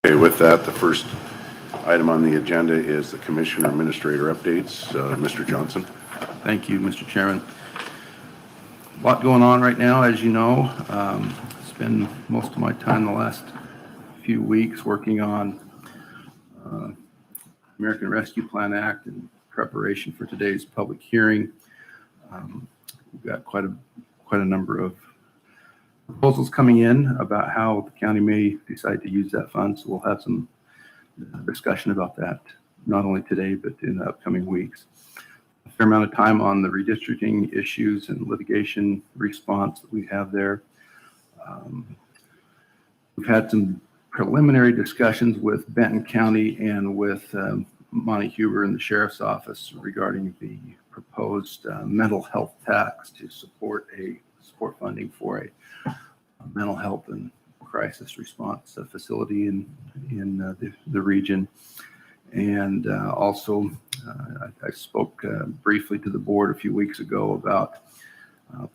Okay, with that, the first item on the agenda is the Commissioner Administrator updates. Mr. Johnson. Thank you, Mr. Chairman. A lot going on right now, as you know. Spend most of my time the last few weeks working on American Rescue Plan Act in preparation for today's public hearing. We've got quite a number of proposals coming in about how the county may decide to use that fund. So we'll have some discussion about that, not only today, but in the upcoming weeks. A fair amount of time on the redistricting issues and litigation response that we have there. We've had some preliminary discussions with Benton County and with Monty Huber in the Sheriff's Office regarding the proposed mental health tax to support funding for a mental health and crisis response facility in the region. And also, I spoke briefly to the board a few weeks ago about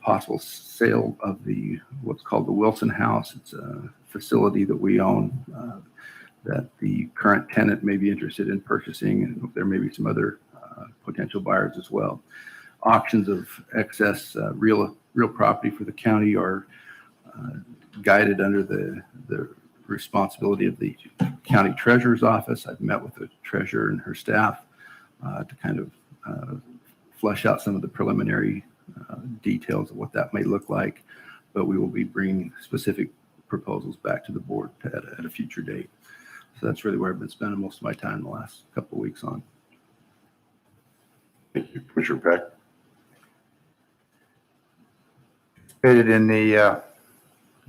possible sale of what's called the Wilson House. It's a facility that we own that the current tenant may be interested in purchasing, and there may be some other potential buyers as well. Auctions of excess real property for the county are guided under the responsibility of the county treasurer's office. I've met with the treasurer and her staff to kind of flesh out some of the preliminary details of what that may look like, but we will be bringing specific proposals back to the board at a future date. So that's really where I've been spending most of my time the last couple of weeks on. Thank you. Commissioner Peck. Participated in the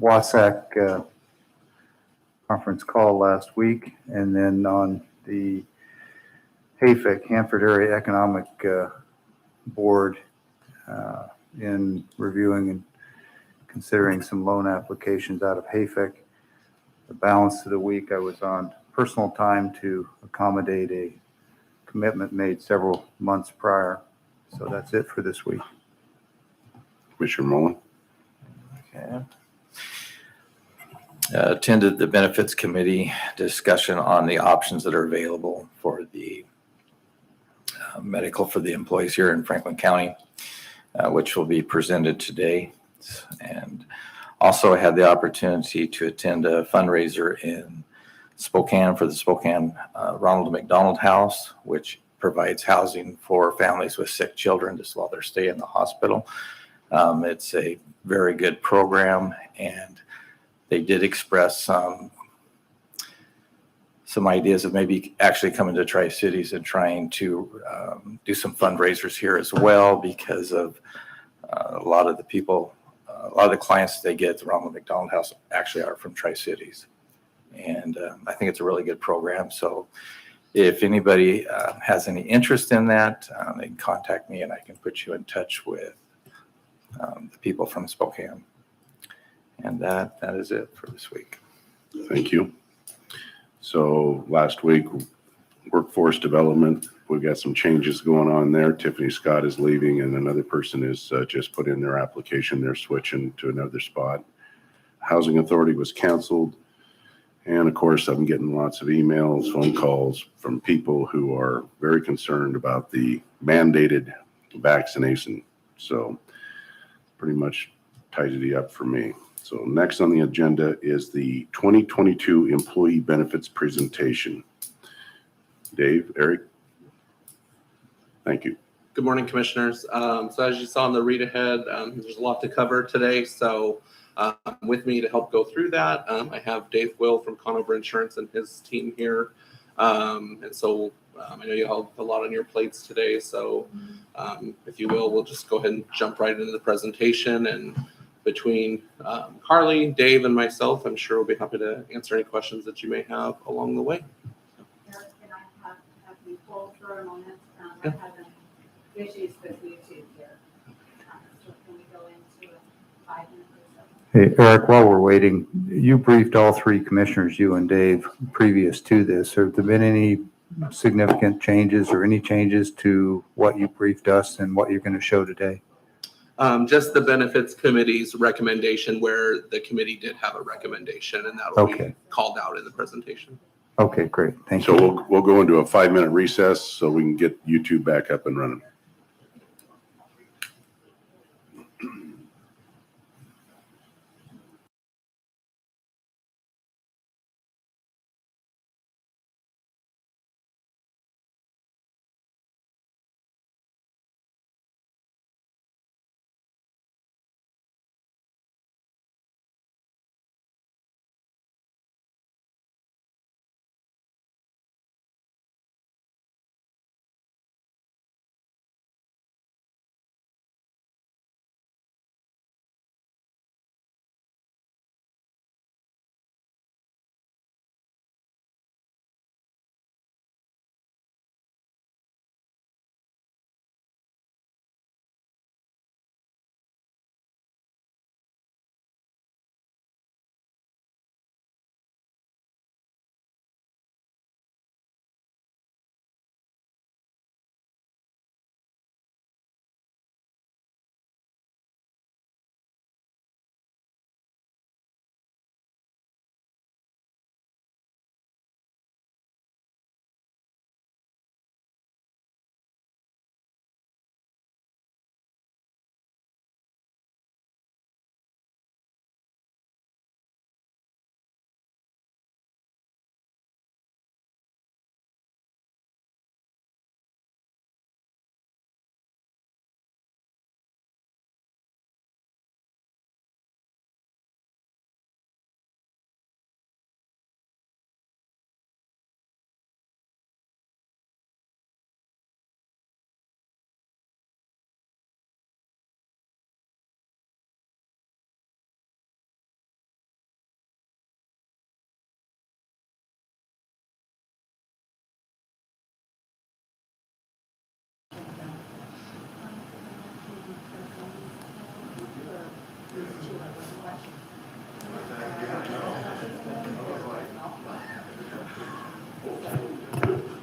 WASAC conference call last week, and then on the HAFEC, Hanford Area Economic Board, in reviewing and considering some loan applications out of HAFEC. The balance of the week I was on personal time to accommodate a commitment made several months prior. So that's it for this week. Commissioner Mullen. Okay. Attended the Benefits Committee discussion on the options that are available for the medical for the employees here in Franklin County, which will be presented today. And also had the opportunity to attend a fundraiser in Spokane for the Spokane Ronald McDonald House, which provides housing for families with sick children just while they're staying in the hospital. It's a very good program, and they did express some ideas of maybe actually coming to Tri-Cities and trying to do some fundraisers here as well, because of a lot of the clients they get at the Ronald McDonald House actually are from Tri-Cities. And I think it's a really good program. So if anybody has any interest in that, they can contact me and I can put you in touch with the people from Spokane. And that is it for this week. Thank you. So last week, workforce development, we've got some changes going on there. Tiffany Scott is leaving and another person is just put in their application. They're switching to another spot. Housing Authority was canceled. And of course, I'm getting lots of emails, phone calls from people who are very concerned about the mandated vaccination. So pretty much tidied up for me. So next on the agenda is the 2022 employee benefits presentation. Dave, Eric. Thank you. Good morning, commissioners. So as you saw in the read ahead, there's a lot to cover today. So with me to help go through that, I have Dave Will from Conover Insurance and his team here. And so I know you have a lot on your plates today. So if you will, we'll just go ahead and jump right into the presentation. And between Carly, Dave, and myself, I'm sure we'll be happy to answer any questions that you may have along the way. Eric, can I have you pull for a moment? I'm having issues with YouTube here. So can we go into a 5 minute or so? Hey, Eric, while we're waiting, you briefed all three commissioners, you and Dave, previous to this. Have there been any significant changes or any changes to what you briefed us and what you're going to show today? Just the benefits committee's recommendation, where the committee did have a recommendation, and that will be called out in the presentation. Okay, great. Thank So you. we'll go into a 5-minute recess so we can get YouTube back up and running.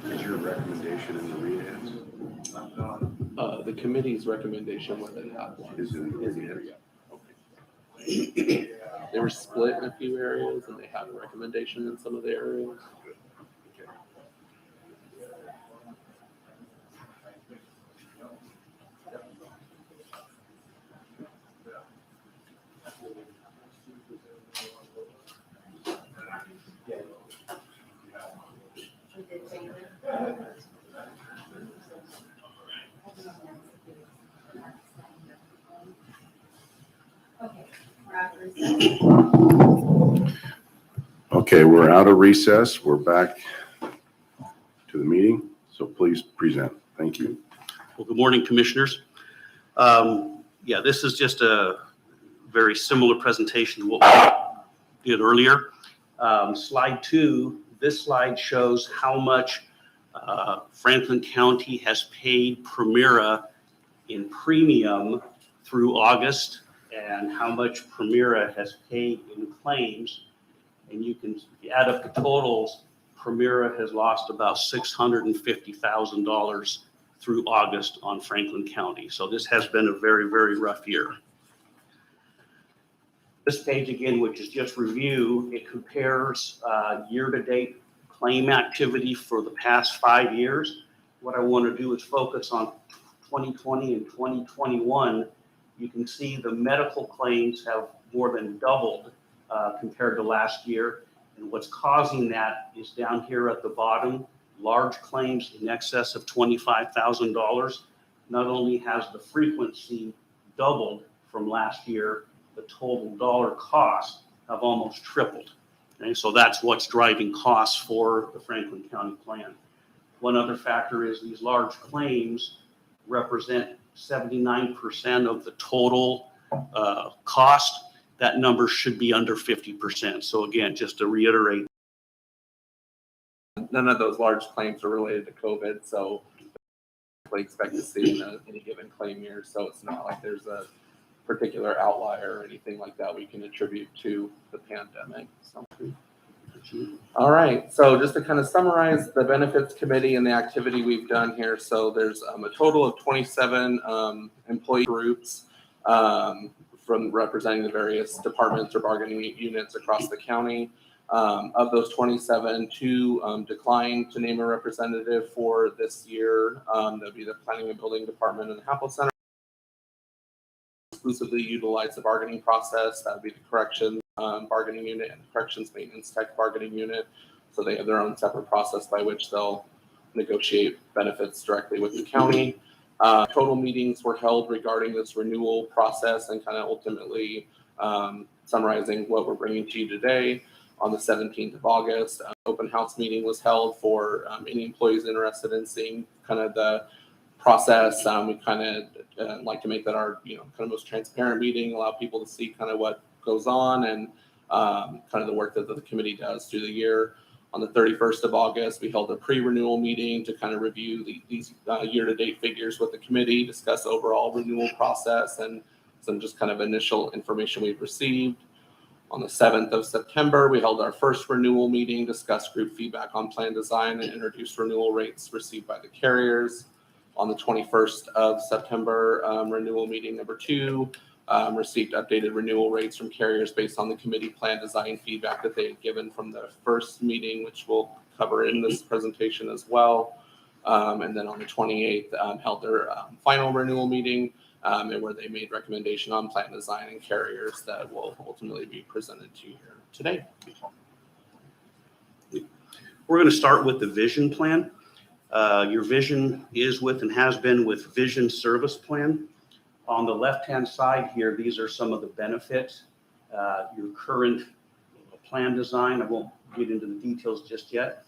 Is your recommendation in the read-ins? The committee's recommendation when they have one. Is in the Is read-ins? Okay. They were split in a few areas and they have a recommendation in some of the areas. Okay, we're out of recess. We're back to the meeting, so please present. Thank you. Well, good morning, Commissioners. Yeah, this is just a very similar presentation to what we did earlier. Slide 2, this slide shows how much Franklin County has paid Primera in premium through August and how much Primera has paid in claims. And you can add up the totals. Primera has lost about $650,000 through August on Franklin County. So this has been a very, very rough year. This page again, which is just review, it compares year-to-date claim activity for the past 5 years. What I want to do is focus on 2020 and 2021. You can see the medical claims have more than doubled compared to last year. And what's causing that is down here at the bottom, large claims in excess of $25,000. Not only has the frequency doubled from last year, the total dollar cost have almost tripled. Okay, so that's what's driving costs for the Franklin County plan. One other factor is these large claims represent 79% of the total cost. That number should be under 50%. So again, just to reiterate, None of those large claims are related to COVID, so we expect to see in any given claim year. So it's not like there's a particular outlier or anything like that we can attribute to the pandemic. So. All right, so just to kind of summarize the benefits committee and the activity we've done here. So there's a total of 27 employee groups from representing the various departments or bargaining units across the county. Of those 27, two declined to name a representative for this year. That would be the Planning and Building Department and the Happel Center. Exclusively utilize the bargaining process. That would be the Corrections Bargaining Unit and the Corrections Maintenance Tech Bargaining Unit. So they have their own separate process by which they'll negotiate benefits directly with the county. Total meetings were held regarding this renewal process and kind of ultimately summarizing what we're bringing to you today. On the 17th of August, open house meeting was held for any employees interested in seeing kind of the process. We kind of like to make that our kind of most transparent meeting, allow people to see kind of what goes on and kind of the work that the committee does through the year. On the 31st of August, we held a pre-renewal meeting to kind of review these year-to-date figures with the committee, discuss overall renewal process and some just kind of initial information we've received. On the 7th of September, we held our first renewal meeting, discussed group feedback on plan design and introduced renewal rates received by the carriers. On the 21st of September, renewal meeting number 2, received updated renewal rates from carriers based on the committee plan design feedback that they had given from the first meeting, which we'll cover in this presentation as well. And then on the 28th, held their final renewal meeting, and where they made recommendation on plan design and carriers that will ultimately be presented to you here today. We're going to start with the vision plan. Your vision is with and has been with Vision Service Plan. On the left-hand side here, these are some of the benefits. Your current plan design, I won't get into the details just yet.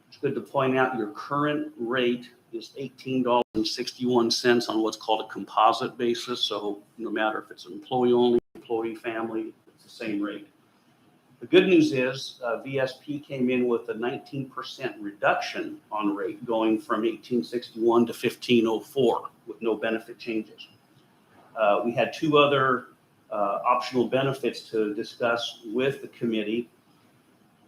It's good to point out your current rate is $18.61 on what's called a composite basis. So no matter if it's employee only, employee family, it's the same rate. The good news is VSP came in with a 19% reduction on rate, going from $18.61 to $15.04 with no benefit changes. We had two other optional benefits to discuss with the committee.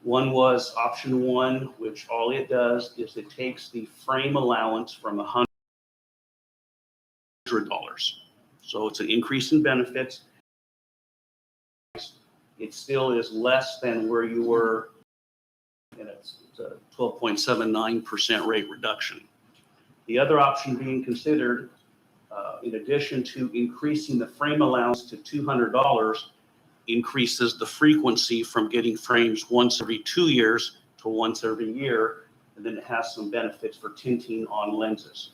One was option 1, which all it does is it takes the frame allowance from $100. So it's an increase in benefits. It still is less than where you were, and it's a 12.79% rate reduction. The other option being considered, in addition to increasing the frame allowance to $200, increases the frequency from getting frames once every 2 years to once every year, and then it has some benefits for tinting on lenses.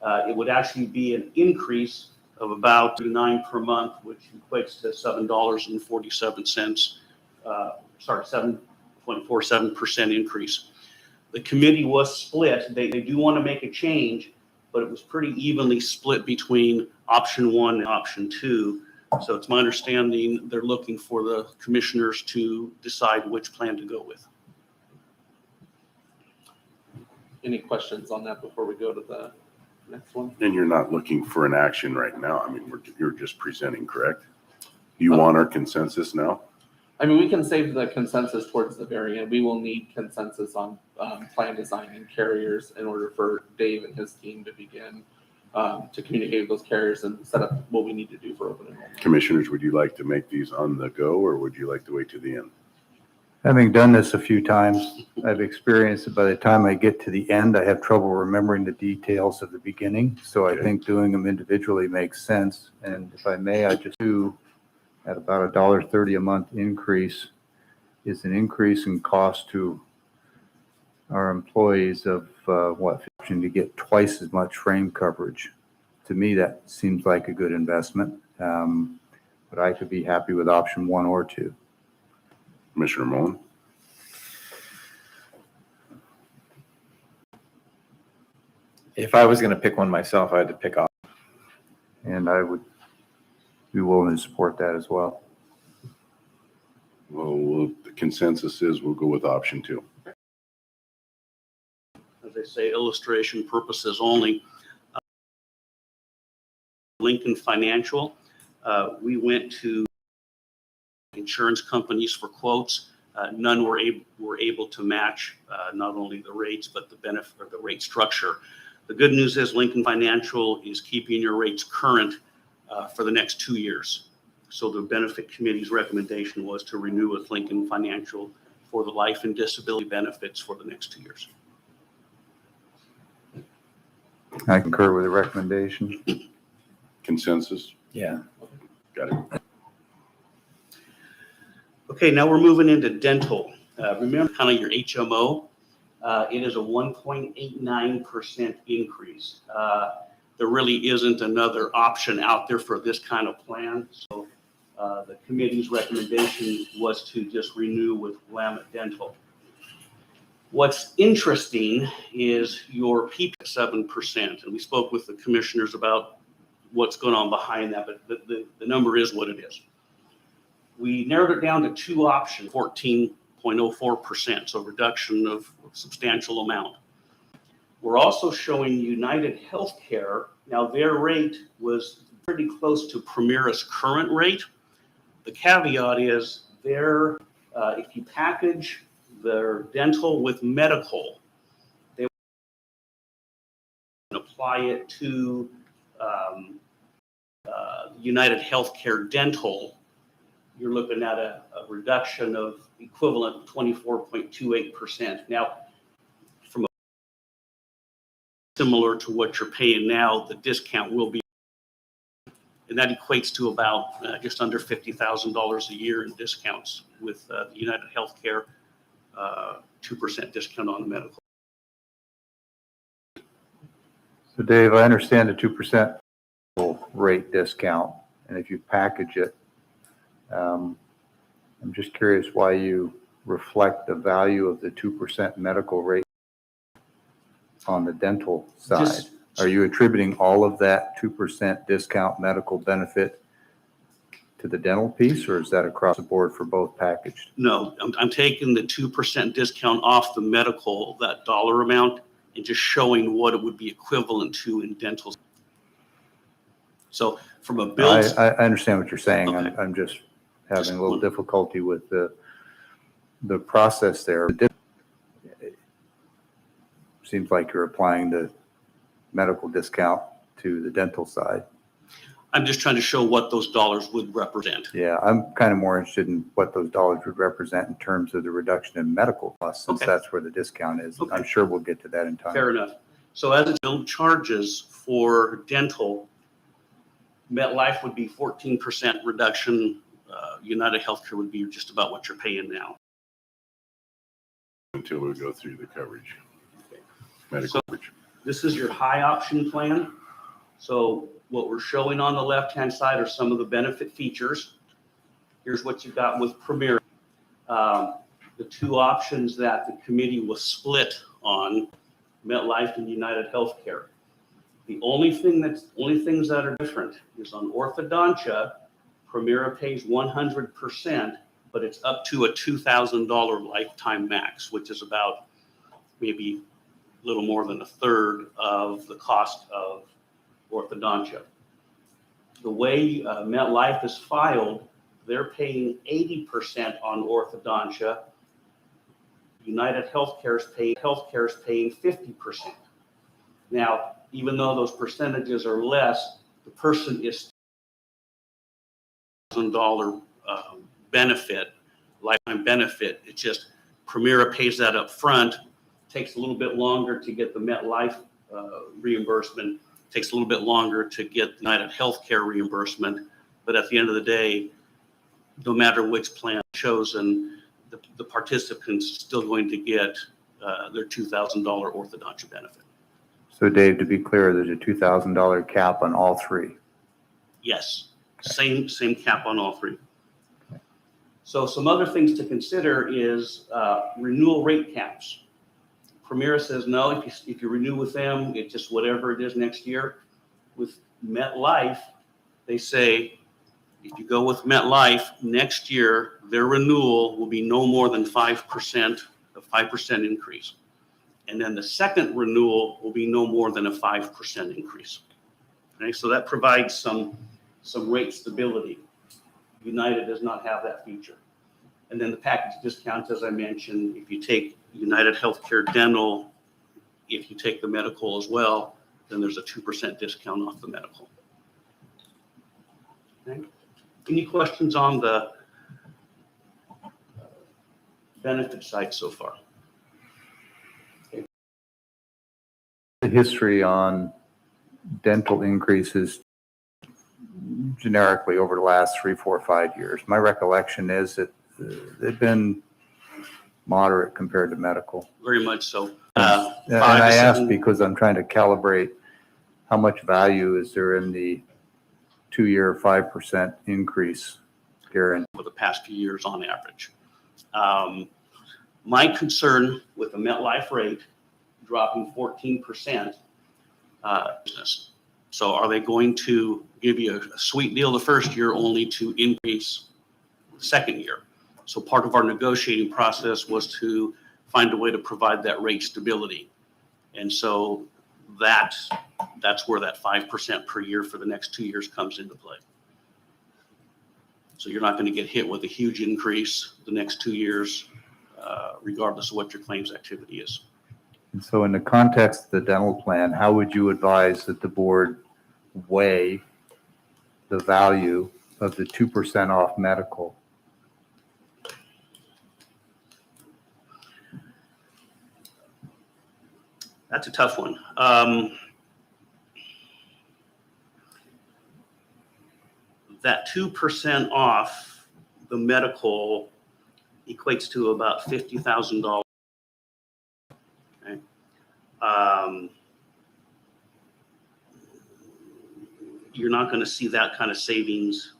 It would actually be an increase of about $9 per month, which equates to $7.47, 7.47% increase. The committee was split. They do want to make a change, but it was pretty evenly split between option 1 and option 2. So it's my understanding they're looking for the commissioners to decide which plan to go with. Any questions on that before we go to the next one? And you're not looking for an action right now. I mean, you're just presenting, correct? Do you want our consensus now? I mean, we can save the consensus towards the very end. We will need consensus on plan design and carriers in order for Dave and his team to begin to communicate with those carriers and set up what we need to do for open enrollment. Commissioners, would you like to make these on the go, or would you like to wait to the end? Having done this a few times, I've experienced that by the time I get to the end, I have trouble remembering the details of the beginning. So I think doing them individually makes sense. And if I may, I just do at about $1.30 a month increase is an increase in cost to our employees of option to get twice as much frame coverage. To me, that seems like a good investment. But I could be happy with option 1 or 2. Commissioner Mullen? If I was going to pick one myself, I had to pick off. And I would be willing to support that as well. Well, the consensus is we'll go with option 2. As I say, illustration purposes only. Lincoln Financial, we went to insurance companies for quotes. None were able to match not only the rates, but the benefit or the rate structure. The good news is Lincoln Financial is keeping your rates current for the next 2 years. So the benefit committee's recommendation was to renew with Lincoln Financial for the life and disability benefits for the next 2 years. I concur with the recommendation. Consensus? Yeah. Got it. Okay, now we're moving into dental. Remember kind of your HMO. It is a 1.89% increase. There really isn't another option out there for this kind of plan. So the committee's recommendation was to just renew with Willamette Dental. What's interesting is your PPIC 7%, and we spoke with the commissioners about what's going on behind that, but the number is what it is. We narrowed it down to two options, 14.04%, so reduction of a substantial amount. We're also showing United Healthcare. Now their rate was pretty close to Primera's current rate. The caveat is their, if you package their dental with medical, they apply it to United Healthcare Dental, you're looking at a reduction of equivalent 24.28%. Now, from similar to what you're paying now, the discount will be, and that equates to about just under $50,000 a year in discounts with the United Healthcare 2% discount on the medical. So Dave, I understand the 2% rate discount, and if you package it, I'm just curious why you reflect the value of the 2% medical rate on the dental side. Are you attributing all of that 2% discount medical benefit to the dental piece, or is that across the board for both packaged? No, I'm taking the 2% discount off the medical, that dollar amount, and just showing what it would be equivalent to in dental. So from a bill, I understand what you're saying. Okay. I'm just having a little difficulty with the process there. It seems like you're applying the medical discount to the dental side. I'm just trying to show what those dollars would represent. Yeah, I'm kind of more interested in what those dollars would represent in terms of the reduction in medical costs, since Okay. that's where the discount is. Okay. I'm sure we'll get to that in time. Fair enough. So as it bill charges for dental, MetLife would be 14% reduction. United Healthcare would be just about what you're paying now. Until we go through the coverage, Okay. medical coverage. This is your high option plan. So what we're showing on the left-hand side are some of the benefit features. Here's what you've got with Premier. The two options that the committee was split on, MetLife and United Healthcare. The only things that are different is on orthodontia, Premier pays 100%, but it's up to a $2,000 lifetime max, which is about maybe a little more than a third of the cost of orthodontia. The way MetLife is filed, they're paying 80% on orthodontia. United Healthcare is paying 50%. Now, even though those percentages are less, the person is $1,000 benefit, lifetime benefit. It's just Primera pays that up front. Takes a little bit longer to get the MetLife reimbursement. Takes a little bit longer to get United Healthcare reimbursement. But at the end of the day, no matter which plan chosen, the participant's still going to get their $2,000 orthodontia benefit. So Dave, to be clear, there's a $2,000 cap on all three. Yes, same cap on all three. So some other things to consider is renewal rate caps. Primera says no, if you renew with them, it's just whatever it is next year. With MetLife, they say if you go with MetLife next year, their renewal will be no more than 5%, a 5% increase. And then the second renewal will be no more than a 5% increase. Okay, so that provides some rate stability. United does not have that feature. And then the package discounts, as I mentioned, if you take United Healthcare Dental, if you take the medical as well, then there's a 2% discount off the medical. Okay. Any questions on the benefit side so far. The history on dental increases generically over the last 3, 4, 5 years. My recollection is that they've been moderate compared to medical. Very much so. And 5 to I ask 7 because I'm trying to calibrate how much value is there in the 2-year 5% increase guarantee. for the past few years on average. My concern with the MetLife rate dropping 14%, business. So are they going to give you a sweet deal the first year only to increase the second year? So part of our negotiating process was to find a way to provide that rate stability. And so that's where that 5% per year for the next 2 years comes into play. So you're not going to get hit with a huge increase the next 2 years, regardless of what your claims activity is. And so in the context of the dental plan, how would you advise that the board weigh the value of the 2% off medical? That's a tough one. That 2% off the medical equates to about $50,000. Okay. You're not going to see that kind of savings.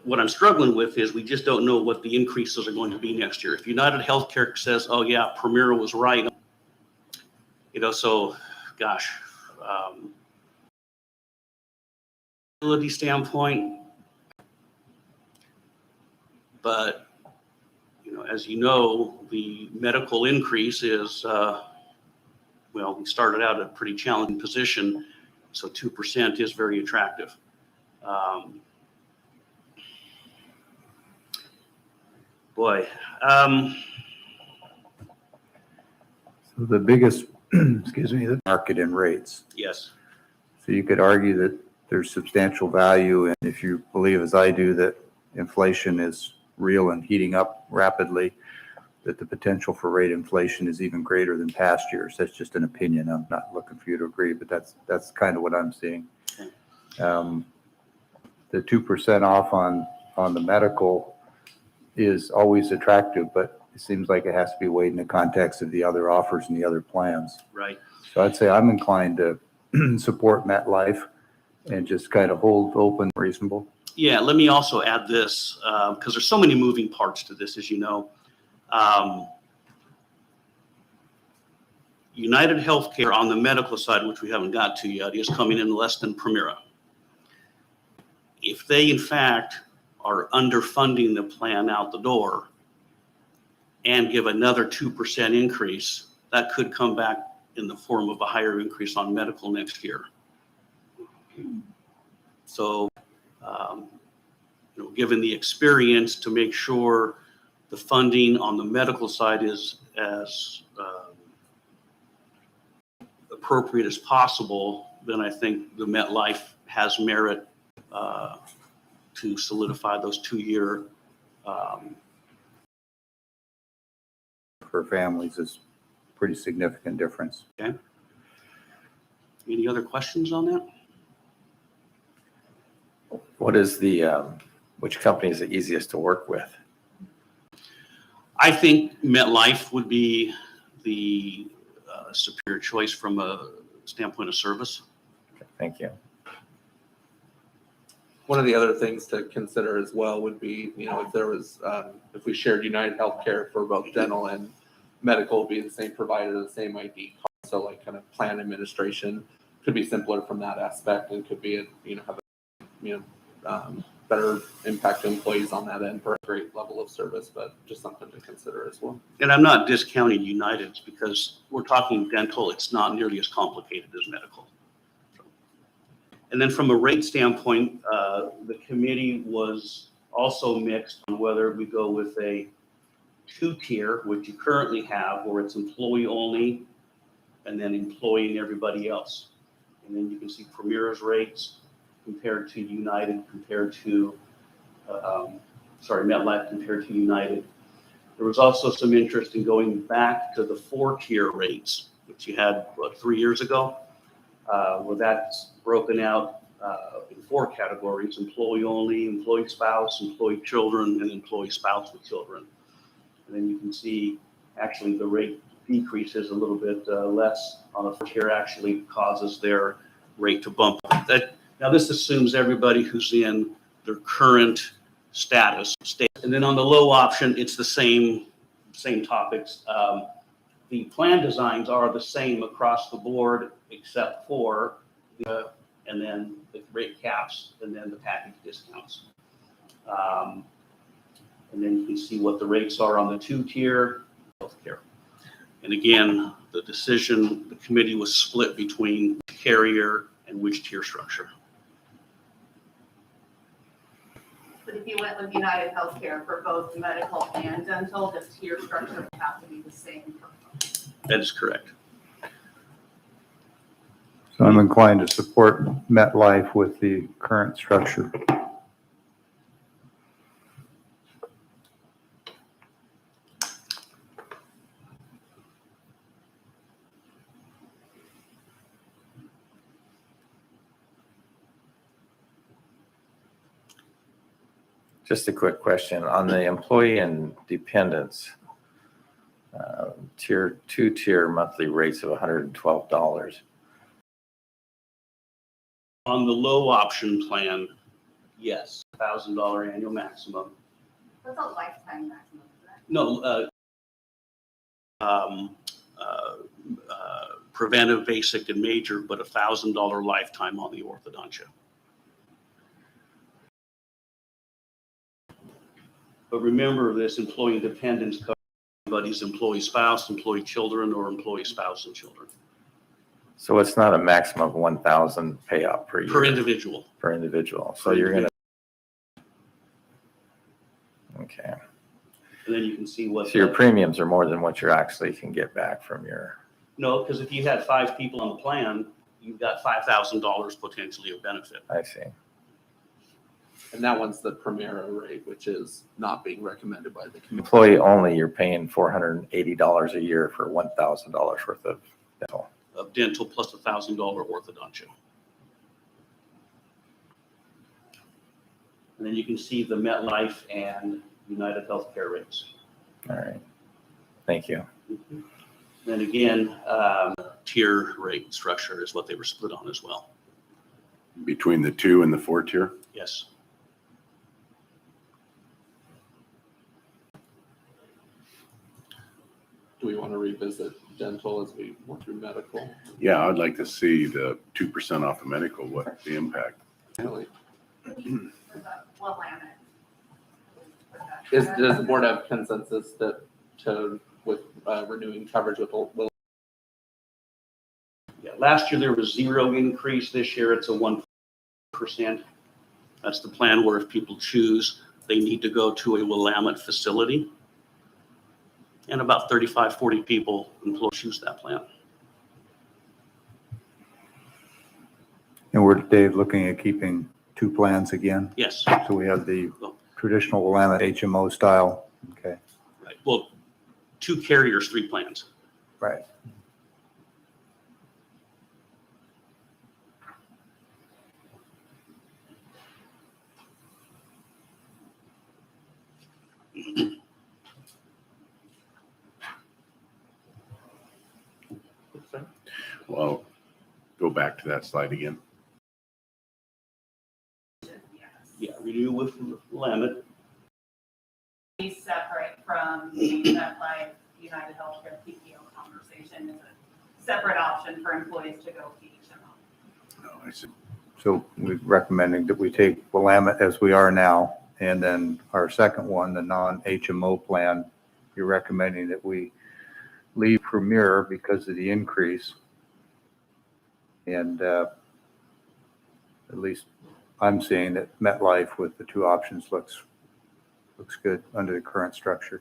What I'm struggling with is we just don't know what the increases are going to be next year. If United Healthcare says, oh yeah, Premier was right, so gosh, ability standpoint, but as you know, the medical increase is, we started out at a pretty challenging position, so 2% is very attractive. So the biggest, the market in rates. yes, So you could argue that there's substantial value, and if you believe, as I do, that inflation is real and heating up rapidly, that the potential for rate inflation is even greater than past years. That's just an opinion. I'm not looking for you to agree, but that's kind of what I'm seeing. The 2% off on the medical is always attractive, but it seems like it has to be weighed in the context of the other offers and the other plans. right. So I'd say I'm inclined to support MetLife and just kind of hold open reasonable. Yeah, let me also add this, because there's so many moving parts to this, as you know. United Healthcare on the medical side, which we haven't got to yet, is coming in less than Primera. If they, in fact, are underfunding the plan out the door and give another 2% increase, that could come back in the form of a higher increase on medical next year. So, given the experience to make sure the funding on the medical side is as appropriate as possible, then I think the MetLife has merit to solidify those 2-year. For families is a pretty significant difference. Okay. Any other questions on that? What is which company is the easiest to work with? I think MetLife would be the superior choice from a standpoint of service. Okay, thank you. One of the other things to consider as well would be, if there was, if we shared United Healthcare for both dental and medical, be the same provider, the same ID. So like kind of plan administration could be simpler from that aspect and could be, have a, better impact to employees on that end for a great level of service, but just something to consider as well. And I'm not discounting United's because we're talking dental. It's not nearly as complicated as medical. And then from a rate standpoint, the committee was also mixed on whether we go with a 2-tier, which you currently have, where it's employee only and then employee and everybody else. And then you can see Premier's rates compared to United, compared to MetLife compared to United. There was also some interest in going back to the 4-tier rates, which you had, 3 years ago, where that's broken out in 4 categories: employee only, employee spouse, employee children, and employee spouse with children. And then you can see actually the rate decreases a little bit less on the 4-tier, actually causes their rate to bump. Now this assumes everybody who's in their current status. And then on the low option, it's the same topics. The plan designs are the same across the board, except for and then the rate caps, and then the package discounts. And then you can see what the rates are on the 2-tier healthcare. And again, the committee was split between carrier and which tier structure. But if you went with United Healthcare for both medical and dental, the tier structure would have to be the same for both. That is correct. So I'm inclined to support MetLife with the current structure. Just a quick question on the employee and dependents. Tier 2-tier monthly rates of $112. On the low option plan, yes, $1,000 annual maximum. That's a lifetime maximum, correct? No, preventive, basic, and major, but $1,000 lifetime on the orthodontia. But remember, this employee dependence covers everybody's employee spouse, employee children, or employee spouse and children. So it's not a maximum of 1,000 payout per year? Per individual. Per individual. So you're going to. Okay. And then you can see what. So your premiums are more than what you actually can get back from your. No, because if you had 5 people on the plan, you've got $5,000 potentially of benefit. I see. And that one's the Primera rate, which is not being recommended by the committee. Employee only, you're paying $480 a year for $1,000 worth of dental. Of dental plus $1,000 orthodontia. And then you can see the MetLife and United Healthcare rates. All right. Thank you. Then again, tier rate structure is what they were split on as well. Between the 2 and the 4-tier? Yes. Do we want to revisit dental as we work through medical? Yeah, I'd like to see the 2% off of medical, what the impact. Really? Well, Lamet. Does the board have consensus with renewing coverage with Will? Yeah. Last year there was 0 increase. This year it's a 1%. That's the plan where if people choose, they need to go to a Willamette facility. And about 35, 40 people choose that plan. And we're, Dave, looking at keeping 2 plans again. Yes. So we have the traditional Willamette HMO style. Okay. Right. Well, 2 carriers, 3 plans. Right. Well, go back to that slide again. Yeah, renew with Willamette. Be separate from the MetLife United Healthcare PPO conversation. It's a separate option for employees to go PHMO. No, I see. So we're recommending that we take Willamette as we are now, and then our second one, the non-HMO plan, you're recommending that we leave Premier because of the increase. And at least I'm seeing that MetLife with the 2 options looks good under the current structure.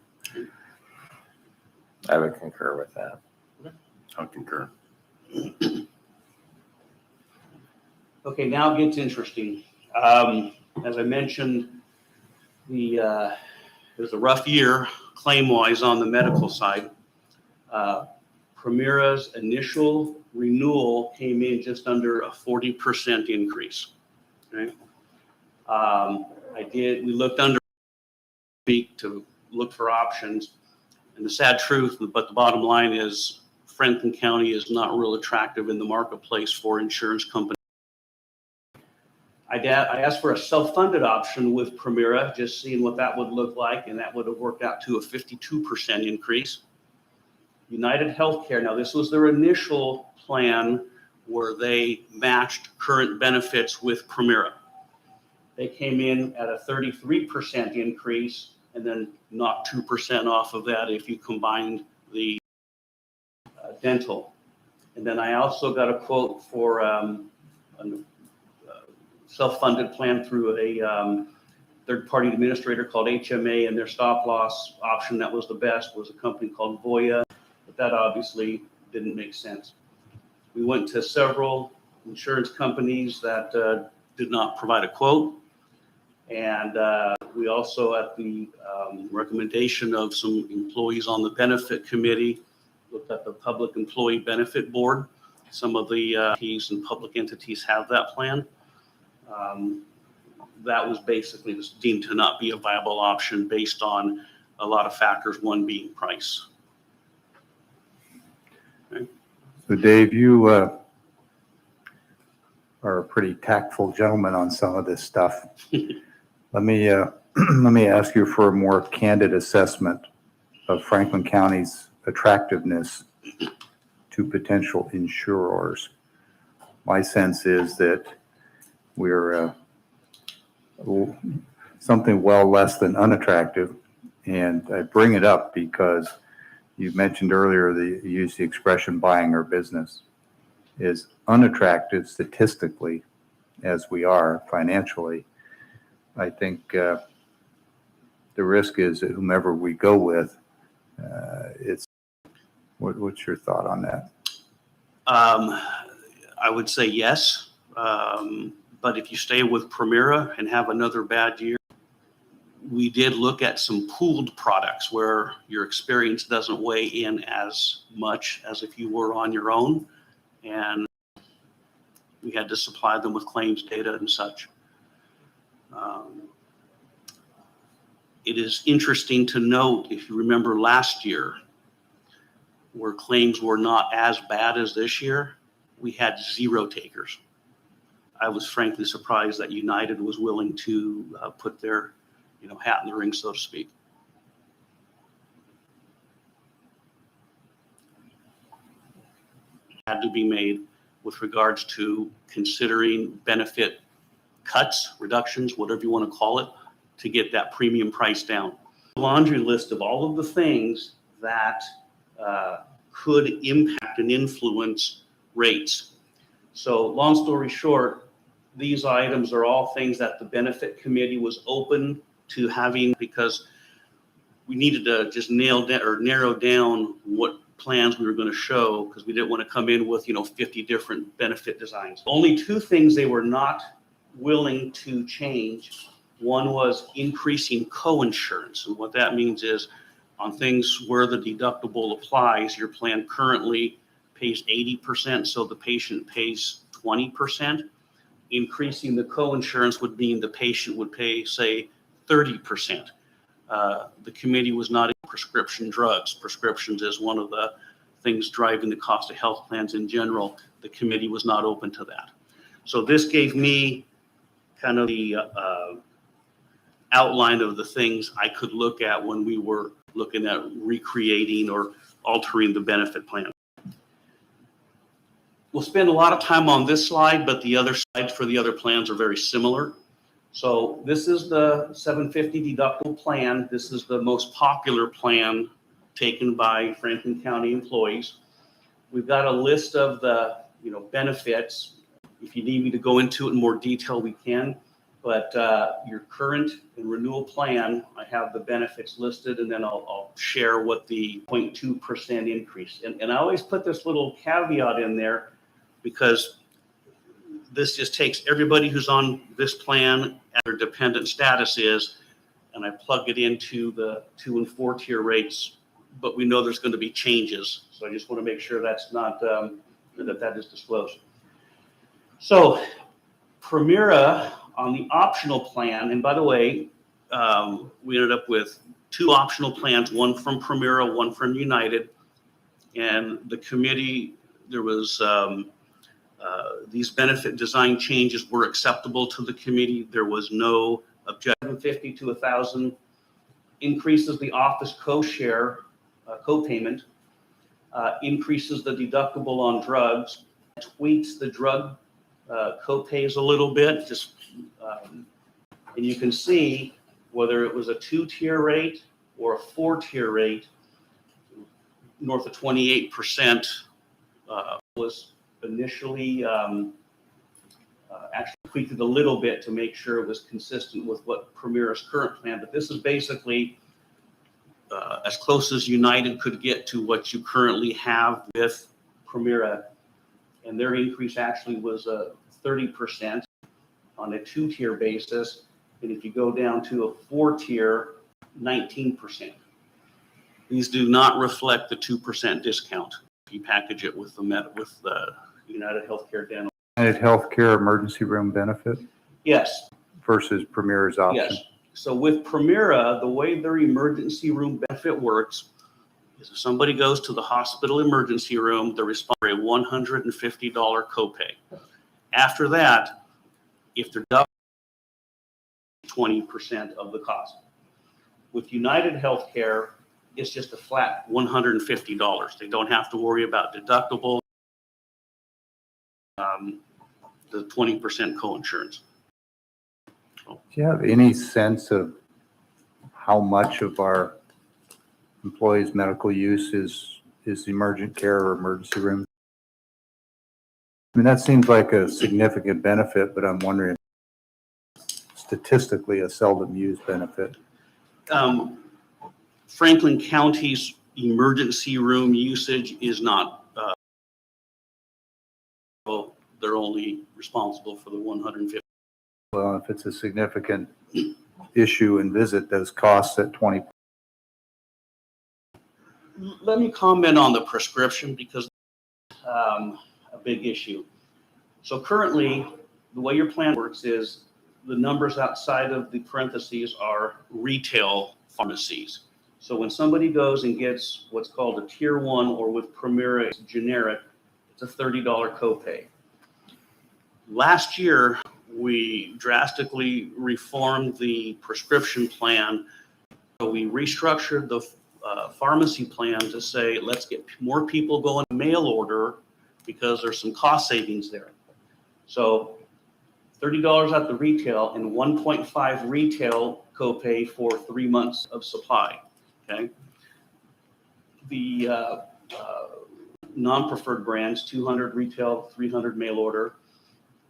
I would concur with that. I'll concur. Okay, now it gets interesting. As I mentioned, it was a rough year claim-wise on the medical side. Primera's initial renewal came in just under a 40% increase. Okay. We looked under week to look for options, and the sad truth, but the bottom line is Franklin County is not real attractive in the marketplace for insurance companies. I asked for a self-funded option with Primera, just seeing what that would look like, and that would have worked out to a 52% increase. United Healthcare, now this was their initial plan where they matched current benefits with Primera. They came in at a 33% increase and then knocked 2% off of that if you combined the dental. And then I also got a quote for a self-funded plan through a third-party administrator called HMA, and their stop-loss option that was the best was a company called Voya, but that obviously didn't make sense. We went to several insurance companies that did not provide a quote, and we also, at the recommendation of some employees on the benefit committee, looked at the Public Employee Benefit Board. Some of the entities and public entities have that plan. That was basically just deemed to not be a viable option based on a lot of factors, one being price. Okay. So Dave, you are a pretty tactful gentleman on some of this stuff. Let me ask you for a more candid assessment of Franklin County's attractiveness to potential insurers. My sense is that we're something well less than unattractive, and I bring it up because you mentioned earlier you used the expression buying our business. Is unattractive statistically as we are financially. I think the risk is that whomever we go with, what's your thought on that? I would say yes, but if you stay with Primera and have another bad year, we did look at some pooled products where your experience doesn't weigh in as much as if you were on your own, and we had to supply them with claims data and such. It is interesting to note, if you remember last year, where claims were not as bad as this year, we had 0 takers. I was frankly surprised that United was willing to put their hat in the ring, so to speak. Had to be made with regards to considering benefit cuts, reductions, whatever you want to call it, to get that premium price down. A laundry list of all of the things that could impact and influence rates. So long story short, these items are all things that the benefit committee was open to having, because we needed to just narrow down what plans we were going to show, because we didn't want to come in with 50 different benefit designs. Only 2 things they were not willing to change. One was increasing co-insurance, and what that means is on things where the deductible applies, your plan currently pays 80%, so the patient pays 20%. Increasing the co-insurance would mean the patient would pay, say, 30%. The committee was not in prescription drugs. Prescriptions is one of the things driving the cost of health plans in general. The committee was not open to that. So this gave me kind of the outline of the things I could look at when we were looking at recreating or altering the benefit plan. We'll spend a lot of time on this slide, but the other slides for the other plans are very similar. So this is the $750 deductible plan. This is the most popular plan taken by Franklin County employees. We've got a list of the benefits. If you need me to go into it in more detail, we can. But your current and renewal plan, I have the benefits listed, and then I'll share what the 0.2% increase. And I always put this little caveat in there because this just takes everybody who's on this plan at their dependent status is, and I plug it into the 2 and 4 tier rates, but we know there's going to be changes. So I just want to make sure that's not, that is disclosed. So Primera on the optional plan, and by the way, we ended up with 2 optional plans, one from Primera, one from United. And the committee, there was, these benefit design changes were acceptable to the committee. There was no objection. 50 to 1,000 increases the office co-share, co-payment, increases the deductible on drugs, tweaks the drug co-pays a little bit, just, and you can see whether it was a 2-tier rate or a 4-tier rate, north of 28% was initially actually tweaked it a little bit to make sure it was consistent with what Primera's current plan. But this is basically as close as United could get to what you currently have with Primera. And their increase actually was 30% on a 2-tier basis. And if you go down to a 4-tier, 19%. These do not reflect the 2% discount. You package it with the United Healthcare Dental. United Healthcare emergency room benefit Yes, versus Primera's option. yes. So with Primera, the way their emergency room benefit works is if somebody goes to the hospital emergency room, they're responsible for a $150 copay. After that, if they're double, 20% of the cost. With United Healthcare, it's just a flat $150. They don't have to worry about deductible, the 20% coinsurance. Do you have any sense of how much of our employees' medical use is emergent care or emergency room? I mean, that seems like a significant benefit, but I'm wondering, statistically, a seldom used benefit. Franklin County's emergency room usage is not, well, they're only responsible for the 150. Well, if it's a significant issue and visit, those costs at 20. Let me comment on the prescription because a big issue. So currently, the way your plan works is the numbers outside of the parentheses are retail pharmacies. So when somebody goes and gets what's called a tier 1 or with Primera, it's generic, it's a $30 copay. Last year, we drastically reformed the prescription plan. So we restructured the pharmacy plan to say, let's get more people going mail order because there's some cost savings there. So $30 at the retail and 1.5 retail copay for 3 months of supply. Okay. The non-preferred brands, 200 retail, 300 mail order.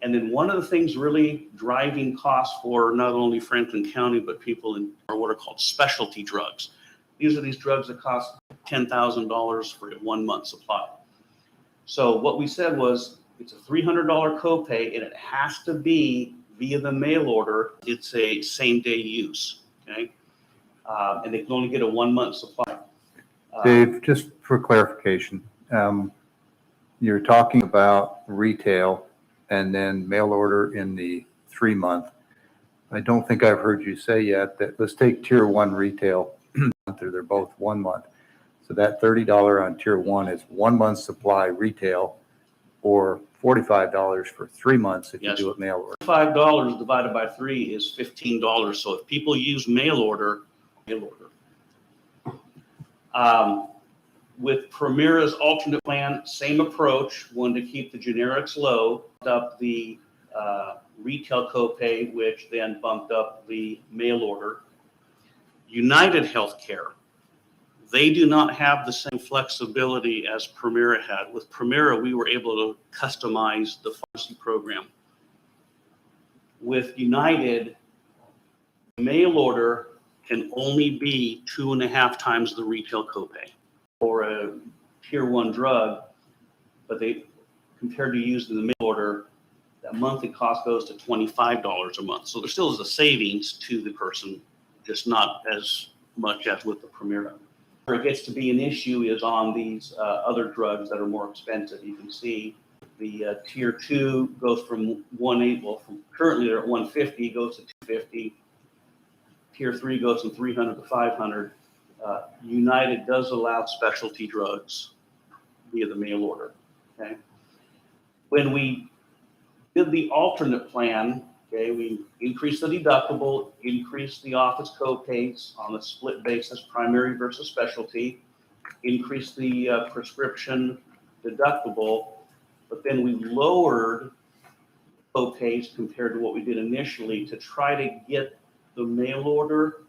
And then one of the things really driving costs for not only Franklin County, but people in are what are called specialty drugs. These are these drugs that cost $10,000 for a 1 month supply. So what we said was it's a $300 copay and it has to be via the mail order. It's a same day use. Okay. And they can only get a 1 month supply. Dave, just for clarification, you're talking about retail and then mail order in the 3 month. I don't think I've heard you say yet that let's take tier 1 retail. They're both 1 month. So that $30 on tier 1 is 1 month supply retail or $45 for 3 months if Yes. you do it mail order. $5 divided by 3 is $15. So if people use mail order. With Primera's alternate plan, same approach, one to keep the generics low, up the retail copay, which then bumped up the mail order. United Healthcare, they do not have the same flexibility as Primera had. With Primera, we were able to customize the pharmacy program. With United, mail order can only be 2.5 times the retail copay for a tier 1 drug, but they, compared to using the mail order, that monthly cost goes to $25 a month. So there still is a savings to the person just not as much as with the Primera. Where it gets to be an issue is on these other drugs that are more expensive. You can see the tier 2 goes from 180, well, from currently they're at 150, goes to 250. Tier 3 goes from 300 to 500. United does allow specialty drugs via the mail order. Okay. When we did the alternate plan, okay, we increased the deductible, increased the office co-pays on a split basis, primary versus specialty, increased the prescription deductible, but then we lowered co-pays compared to what we did initially to try to get the mail order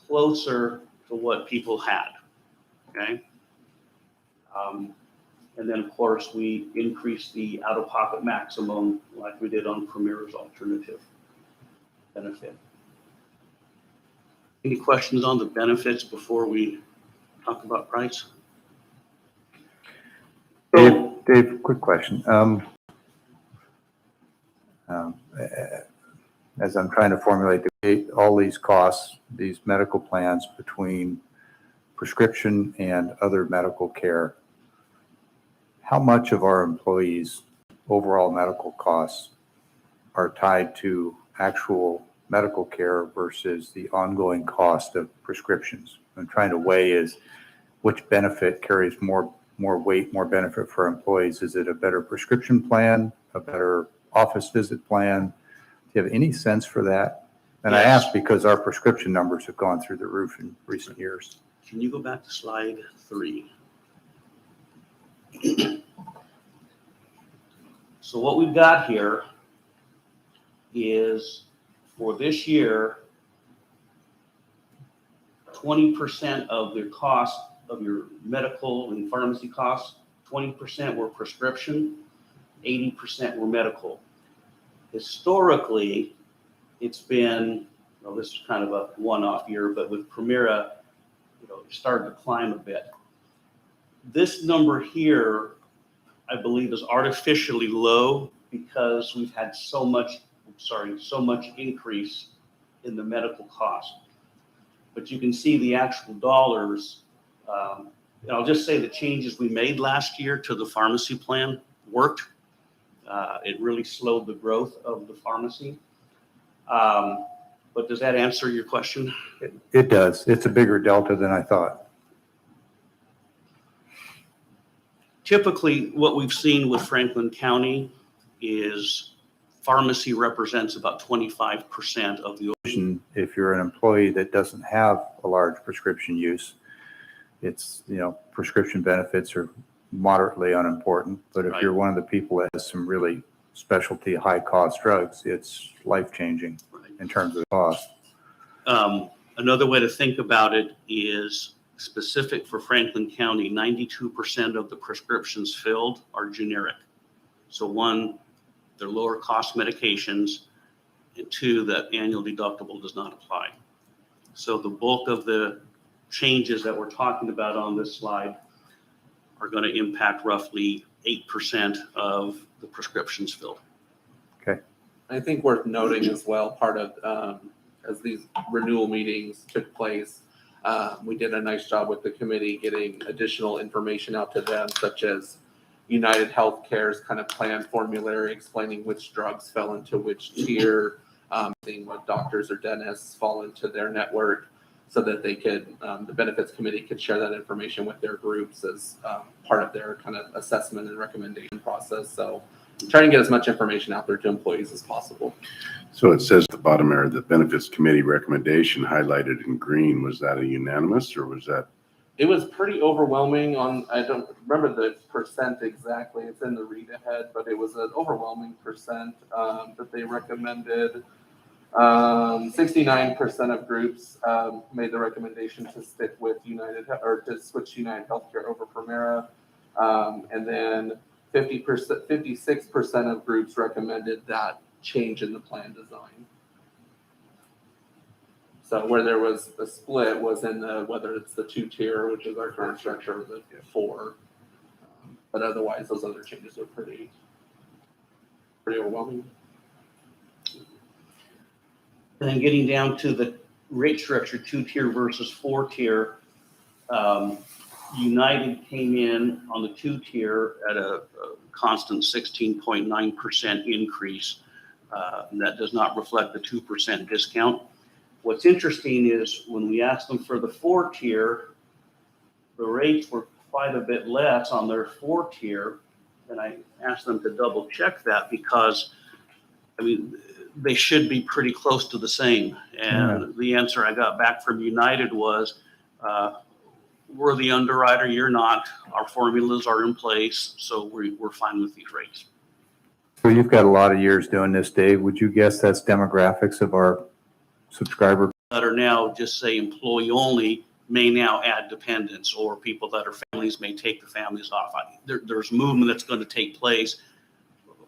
closer to what people had, okay? And then, of course, we increased the out-of-pocket maximum like we did on Primera's alternative benefit. Any questions on the benefits before we talk about price? Dave, quick question. As I'm trying to formulate all these costs, these medical plans between prescription and other medical care, how much of our employees' overall medical costs are tied to actual medical care versus the ongoing cost of prescriptions? I'm trying to weigh is which benefit carries more weight, more benefit for employees. Is it a better prescription plan, a better office visit plan? Do you have any sense for that? And Yes. I ask because our prescription numbers have gone through the roof in recent years. Can you go back to slide 3? So what we've got here is for this year, 20% of the cost of your medical and pharmacy costs, 20% were prescription, 80% were medical. Historically, it's been, well, this is kind of a one-off year, but with Primera, it started to climb a bit. This number here, I believe, is artificially low because we've had so much increase in the medical cost. But you can see the actual dollars. And I'll just say the changes we made last year to the pharmacy plan worked. It really slowed the growth of the pharmacy. But does that answer your question? It does. It's a bigger delta than I thought. Typically, what we've seen with Franklin County is pharmacy represents about 25% of the. If you're an employee that doesn't have a large prescription use, it's, prescription benefits are moderately unimportant. But if Right. you're one of the people that has some really specialty high cost drugs, it's life-changing in terms of cost. Another way to think about it is specific for Franklin County, 92% of the prescriptions filled are generic. So one, they're lower cost medications, and two, that annual deductible does not apply. So the bulk of the changes that we're talking about on this slide are going to impact roughly 8% of the prescriptions filled. Okay. I think worth noting as well, part of, as these renewal meetings took place, we did a nice job with the committee getting additional information out to them, such as United Healthcare's kind of plan formulary explaining which drugs fell into which tier, seeing what doctors or dentists fall into their network, so that they could, the benefits committee could share that information with their groups as part of their kind of assessment and recommendation process. So I'm trying to get as much information out there to employees as possible. So it says at the bottom there, the benefits committee recommendation highlighted in green. Was that a unanimous or was that? It was pretty overwhelming on, I don't remember the percent exactly, it's in the read ahead, but it was an overwhelming percent that they recommended. 69% of groups made the recommendation to stick with United or to switch United Healthcare over Primera. And then 56% of groups recommended that change in the plan design. So where there was a split was in the, whether it's the 2-tier, which is our current structure, or the 4. But otherwise, those other changes are pretty overwhelming. And then getting down to the rate structure, 2-tier versus 4-tier, United came in on the 2-tier at a constant 16.9% increase. And that does not reflect the 2% discount. What's interesting is when we asked them for the 4-tier, the rates were quite a bit less on their 4-tier. And I asked them to double check that because, I mean, they should be pretty close to the same. And the answer I got back from United was, we're the underwriter, you're not. Our formulas are in place, so we're fine with these rates. So you've got a lot of years doing this, Dave. Would you guess that's demographics of our subscriber? That are now just say employee only may now add dependents, or people that are families may take the families off. There's movement that's going to take place.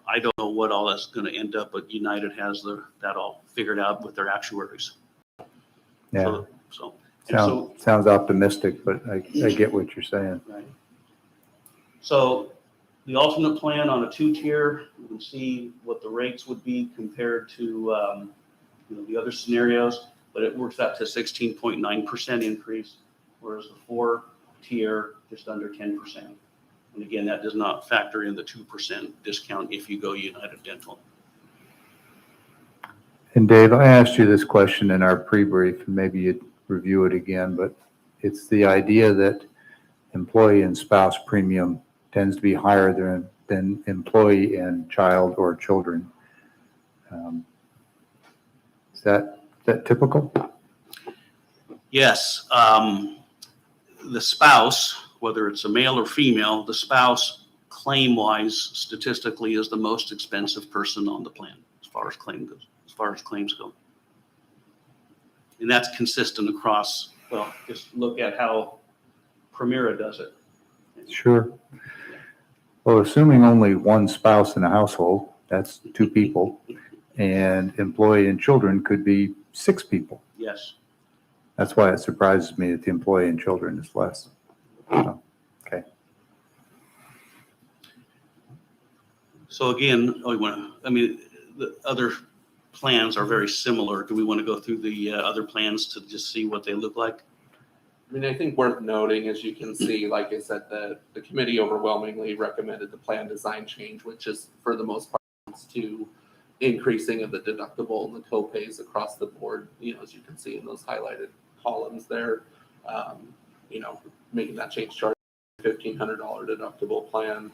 I don't know what all that's going to end up, but United has that all figured out with their actuaries. Yeah, So sounds optimistic, but I get what you're saying. right. So the alternate plan on a 2-tier, you can see what the rates would be compared to the other scenarios, but it works out to 16.9% increase, whereas the 4-tier just under 10%. And again, that does not factor in the 2% discount if you go United Dental. And Dave, I asked you this question in our pre-brief, and maybe you'd review it again, but it's the idea that employee and spouse premium tends to be higher than employee and child or children. Is that typical? Yes. The spouse, whether it's a male or female, the spouse claim-wise statistically is the most expensive person on the plan as far as claims go. And that's consistent across, well, just look at how Primera does it. Sure. Well, assuming only one spouse in a household, that's 2 people, and employee and children could be 6 people. Yes. That's why it surprises me that the employee and children is less. So, okay. So again, the other plans are very similar. Do we want to go through the other plans to just see what they look like? I mean, I think worth noting, as you can see, like I said, the committee overwhelmingly recommended the plan design change, which is for the most part to increasing of the deductible and the co-pays across the board, as you can see in those highlighted columns there, making that change to our $1,500 deductible plan.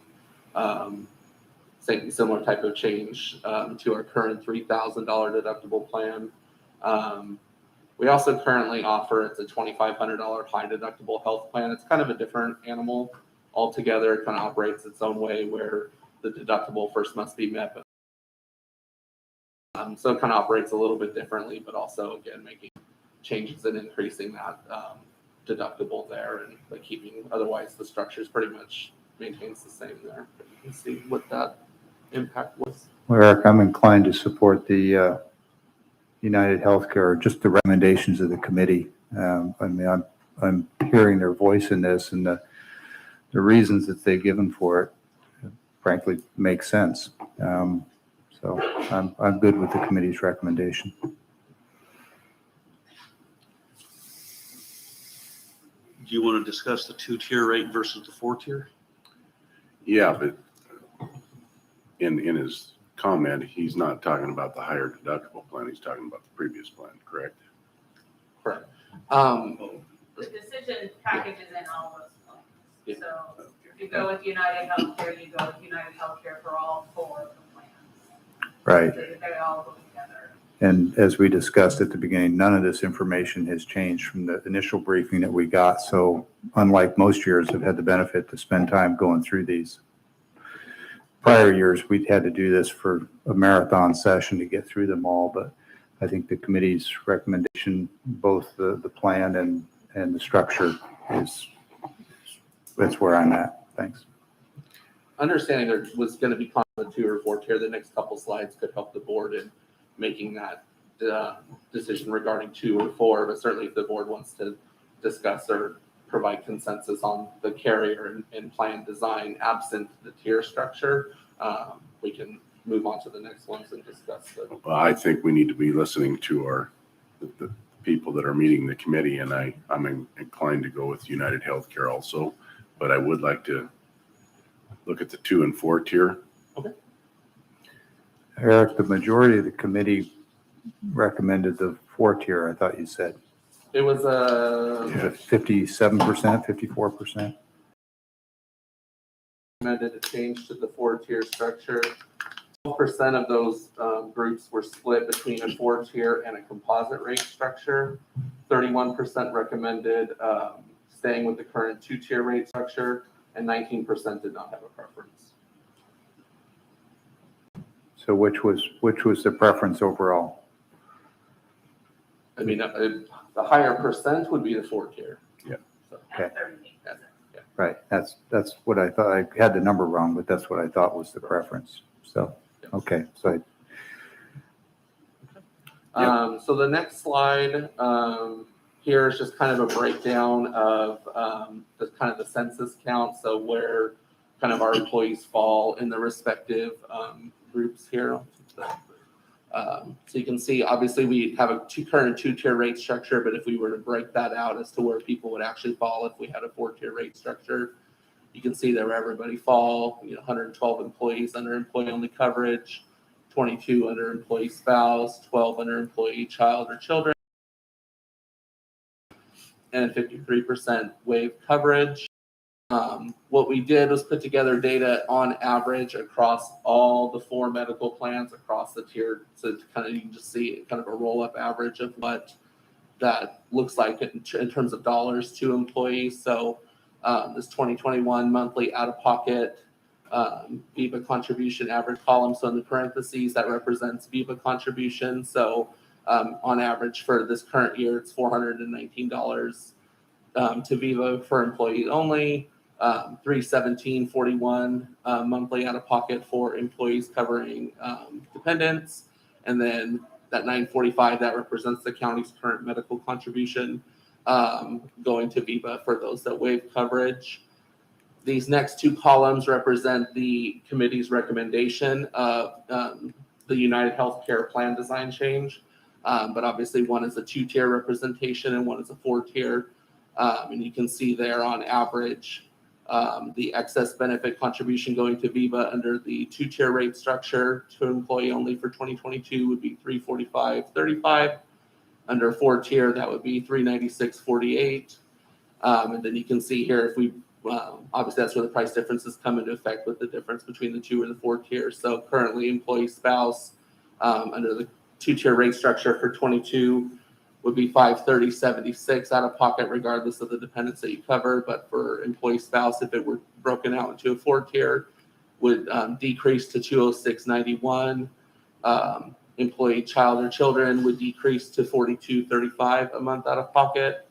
Similar type of change to our current $3,000 deductible plan. We also currently offer, it's a $2,500 high deductible health plan. It's kind of a different animal altogether. It kind of operates its own way where the deductible first must be met. So it kind of operates a little bit differently, but also, again, making changes and increasing that deductible there and keeping, otherwise the structure is pretty much maintains the same there. You can see what that impact was. Well, Eric, I'm inclined to support the United Healthcare, just the recommendations of the committee. I'm hearing their voice in this, and the reasons that they've given for it, frankly, make sense. So I'm good with the committee's recommendation. Do you want to discuss the 2-tier rate versus the 4-tier? Yeah, but in his comment, he's not talking about the higher deductible plan. He's talking about the previous plan, correct? Correct. The decision packages in all those plans. Yeah. So if you go with United Healthcare, you go with United Healthcare for all 4 of the plans. Right. So they all go together. And as we discussed at the beginning, none of this information has changed from the initial briefing that we got. So unlike most years, I've had the benefit to spend time going through these. Prior years, we'd had to do this for a marathon session to get through them all, but I think the committee's recommendation, both the plan and the structure, that's where I'm at. Thanks. Understanding there was going to be a 2 or 4 tier, the next couple slides could help the board in making that decision regarding 2 or 4, but certainly if the board wants to discuss or provide consensus on the carrier and plan design absent the tier structure, we can move on to the next ones and discuss the. Well, I think we need to be listening to the people that are meeting the committee, and I'm inclined to go with United Healthcare also, but I would like to look at the 2 and 4 tier. Eric, the majority of the committee recommended the 4 tier, I thought you said. It was Yeah. 57%, 54%? recommended a change to the 4-tier structure. 12% of those groups were split between a 4-tier and a composite rate structure. 31% recommended staying with the current 2-tier rate structure, and 19% did not have a preference. So which was the preference overall? I mean, the higher percent would be the 4-tier. Yeah. So, Okay. yeah. Right, that's what I thought. I had the number wrong, but that's what I thought was the preference. So, okay, so So the next slide here is just kind of a breakdown of the census count. So where kind of our employees fall in the respective groups here. So you can see, obviously, we have a current 2-tier rate structure, but if we were to break that out as to where people would actually fall if we had a 4-tier rate structure, you can see that where everybody fall, 112 employees under employee-only coverage, 22 under employee spouse, 12 under employee child or children, and 53% waive coverage. What we did was put together data on average across all the 4 medical plans across the tier. So kind of, you can just see kind of a roll-up average of what that looks like in terms of dollars to employees. So this 2021 monthly out-of-pocket VIVA contribution average column. So in the parentheses, that represents VIVA contribution. So on average for this current year, it's $419 to VIVA for employees only. $317.41 monthly out of pocket for employees covering dependents, and then that $945 that represents the county's current medical contribution going to VIVA for those that waive coverage. These next 2 columns represent the committee's recommendation of the United Healthcare plan design change, but obviously one is a 2-tier representation and one is a 4-tier, and you can see there on average. The excess benefit contribution going to VIVA under the 2-tier rate structure to employee only for 2022 would be $345.35. Under 4-tier, that would be $396.48. And then you can see here, if we obviously that's where the price differences come into effect with the difference between the 2 or the 4 tiers. So currently, employee spouse under the 2-tier rate structure for 22 would be $530.76 out of pocket, regardless of the dependents that you cover. But for employee spouse, if it were broken out into a 4-tier, would decrease to $206.91. Employee child or children would decrease to $42.35 a month out of pocket.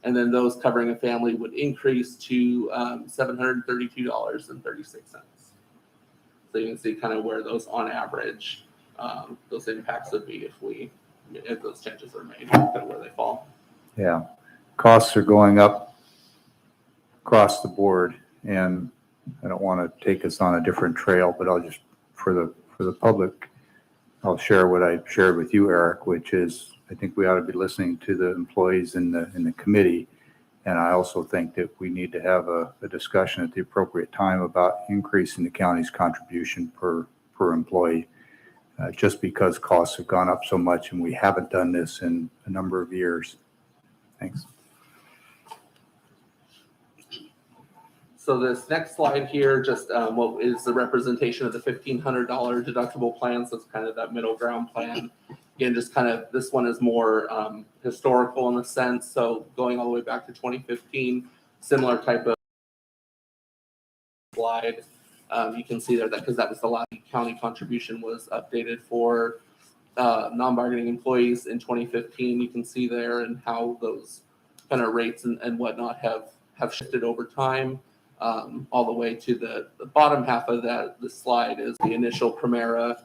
And then those covering a family would increase to $732.36. So you can see kind of where those on average, those impacts would be if those changes are made, kind of where they fall. yeah, costs are going up across the board, and I don't want to take us on a different trail, but I'll just, for the public, I'll share what I shared with you, Eric, which is I think we ought to be listening to the employees in the committee. And I also think that we need to have a discussion at the appropriate time about increasing the county's contribution per employee, just because costs have gone up so much and we haven't done this in a number of years. Thanks. So this next slide here, just what is the representation of the $1,500 deductible plan. So it's kind of that middle ground plan. Again, just kind of, this one is more historical in a sense. So going all the way back to 2015, similar type of slide. You can see there that because that was the last county contribution was updated for non-bargaining employees in 2015. You can see there and how those kind of rates and whatnot have shifted over time. All the way to the bottom half of the slide is the initial Primera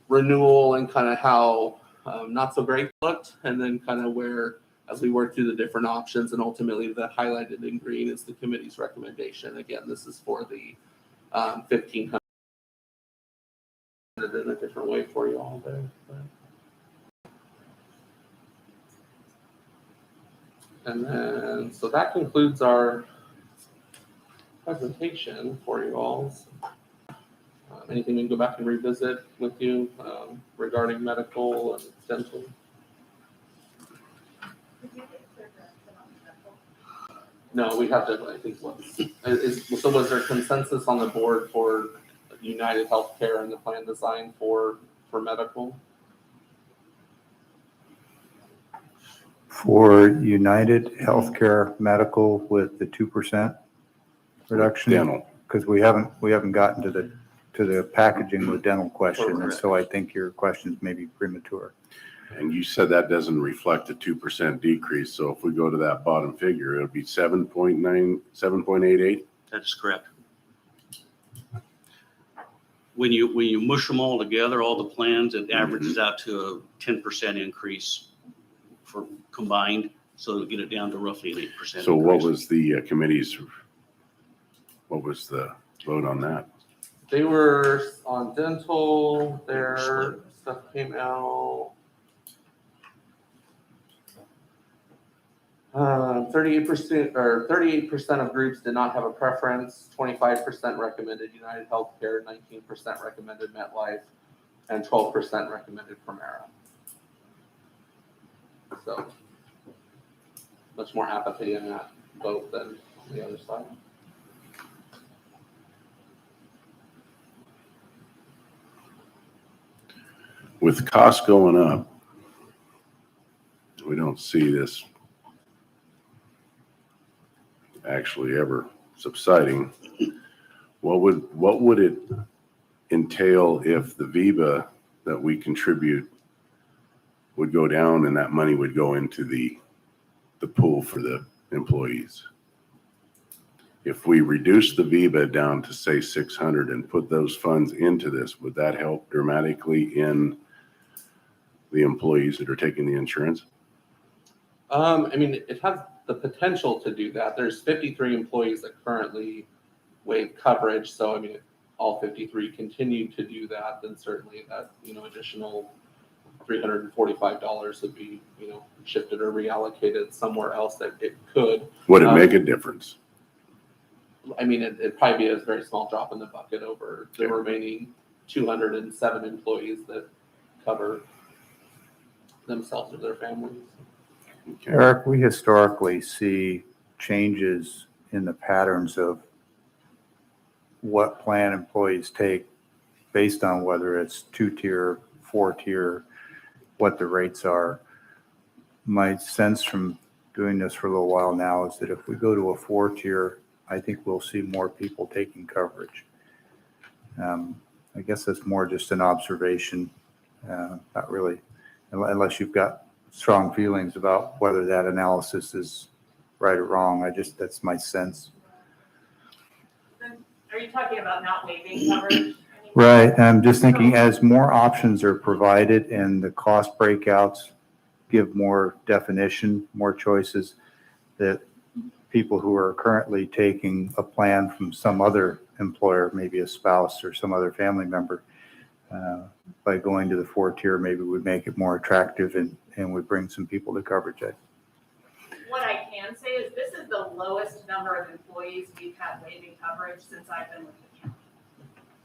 renewal and kind of how not so great looked, and then kind of where, as we work through the different options, and ultimately the highlighted in green is the committee's recommendation. Again, this is for the 1,500 in a different way for you all there. And then, so that concludes our presentation for you all. Anything we can go back and revisit with you regarding medical and dental? Did you get clear direction on medical? No, we have to, I think, so was there consensus on the board for United Healthcare and the plan design for medical? For United Healthcare Medical with the 2% reduction? Dental. Because we haven't gotten to the packaging with dental question, and so I think your questions may be premature. And you said that doesn't reflect a 2% decrease. So if we go to that bottom figure, it'll be 7.88. That's correct. When you mush them all together, all the plans, it averages out to a 10% increase for combined, so to get it down to roughly an 8%. So what increase. was the what was the vote on that? They were on dental, their stuff came out. 38% or 38% of groups did not have a preference, 25% recommended United Healthcare, 19% recommended MetLife, and 12% recommended Premera. So much more apathy in that vote than on the other side. With costs going up, we don't see this actually ever subsiding. What would it entail if the VIBA that we contribute would go down and that money would go into the pool for the employees? If we reduce the VIBA down to say 600 and put those funds into this, would that help dramatically in the employees that are taking the insurance? I mean, it has the potential to do that. There's 53 employees that currently waive coverage. So, I mean, if all 53 continue to do that, then certainly that, additional $345 would be, shifted or reallocated somewhere else that it could. Would it make a difference? I mean, it'd probably be a very small drop in the bucket over the remaining 207 employees that cover themselves or their families. Okay. Eric, we historically see changes in the patterns of what plan employees take based on whether it's 2-tier, 4-tier, what the rates are. My sense from doing this for a little while now is that if we go to a 4-tier, I think we'll see more people taking coverage. I guess that's more just an observation, not really, unless you've got strong feelings about whether that analysis is right or wrong. That's my sense. Are you talking about not waiving coverage? Right. I'm just thinking as more options are provided and the cost breakouts give more definition, more choices, that people who are currently taking a plan from some other employer, maybe a spouse or some other family member, by going to the 4-tier, maybe would make it more attractive and would bring some people to coverage. What I can say is this is the lowest number of employees we've had waiving coverage since I've been with the county.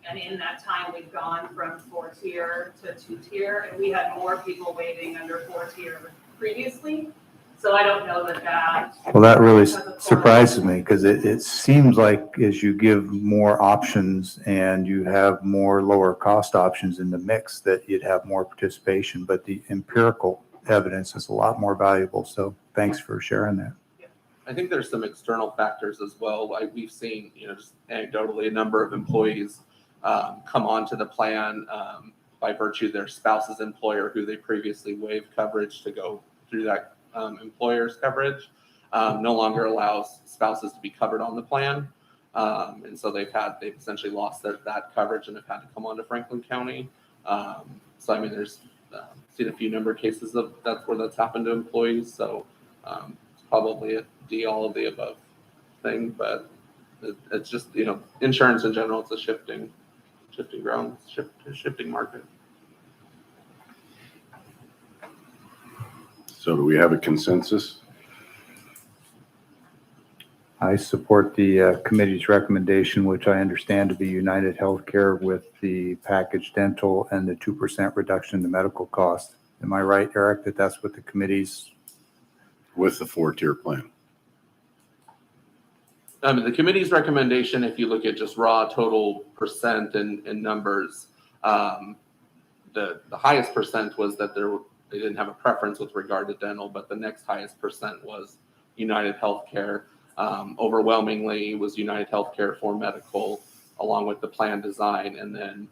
And in that time, we've gone from 4-tier to 2-tier, and we had more people waiving under 4-tier previously. So I don't know that. Well, that really surprises me because it seems like as you give more options and you have more lower cost options in the mix that you'd have more participation, but the empirical evidence is a lot more valuable. So thanks for sharing that. I think there's some external factors as well. Like we've seen, just anecdotally, a number of employees come onto the plan by virtue of their spouse's employer who they previously waived coverage to go through that employer's coverage no longer allows spouses to be covered on the plan. And so they've essentially lost that coverage and have had to come on to Franklin County. So, I mean, there's seen a few number of cases of that's happened to employees. So it's probably all of the above thing, but it's just, insurance in general, it's a shifting ground, shifting market. So do we have a consensus? I support the committee's recommendation, which I understand to be United Healthcare with the package dental and the 2% reduction in the medical cost. Am I right, Eric, that that's what the committee's? With the 4-tier plan. The committee's recommendation, if you look at just raw total percent and numbers, the highest percent was that they didn't have a preference with regard to dental, but the next highest percent was United Healthcare. Overwhelmingly was United Healthcare for medical, along with the plan design. And then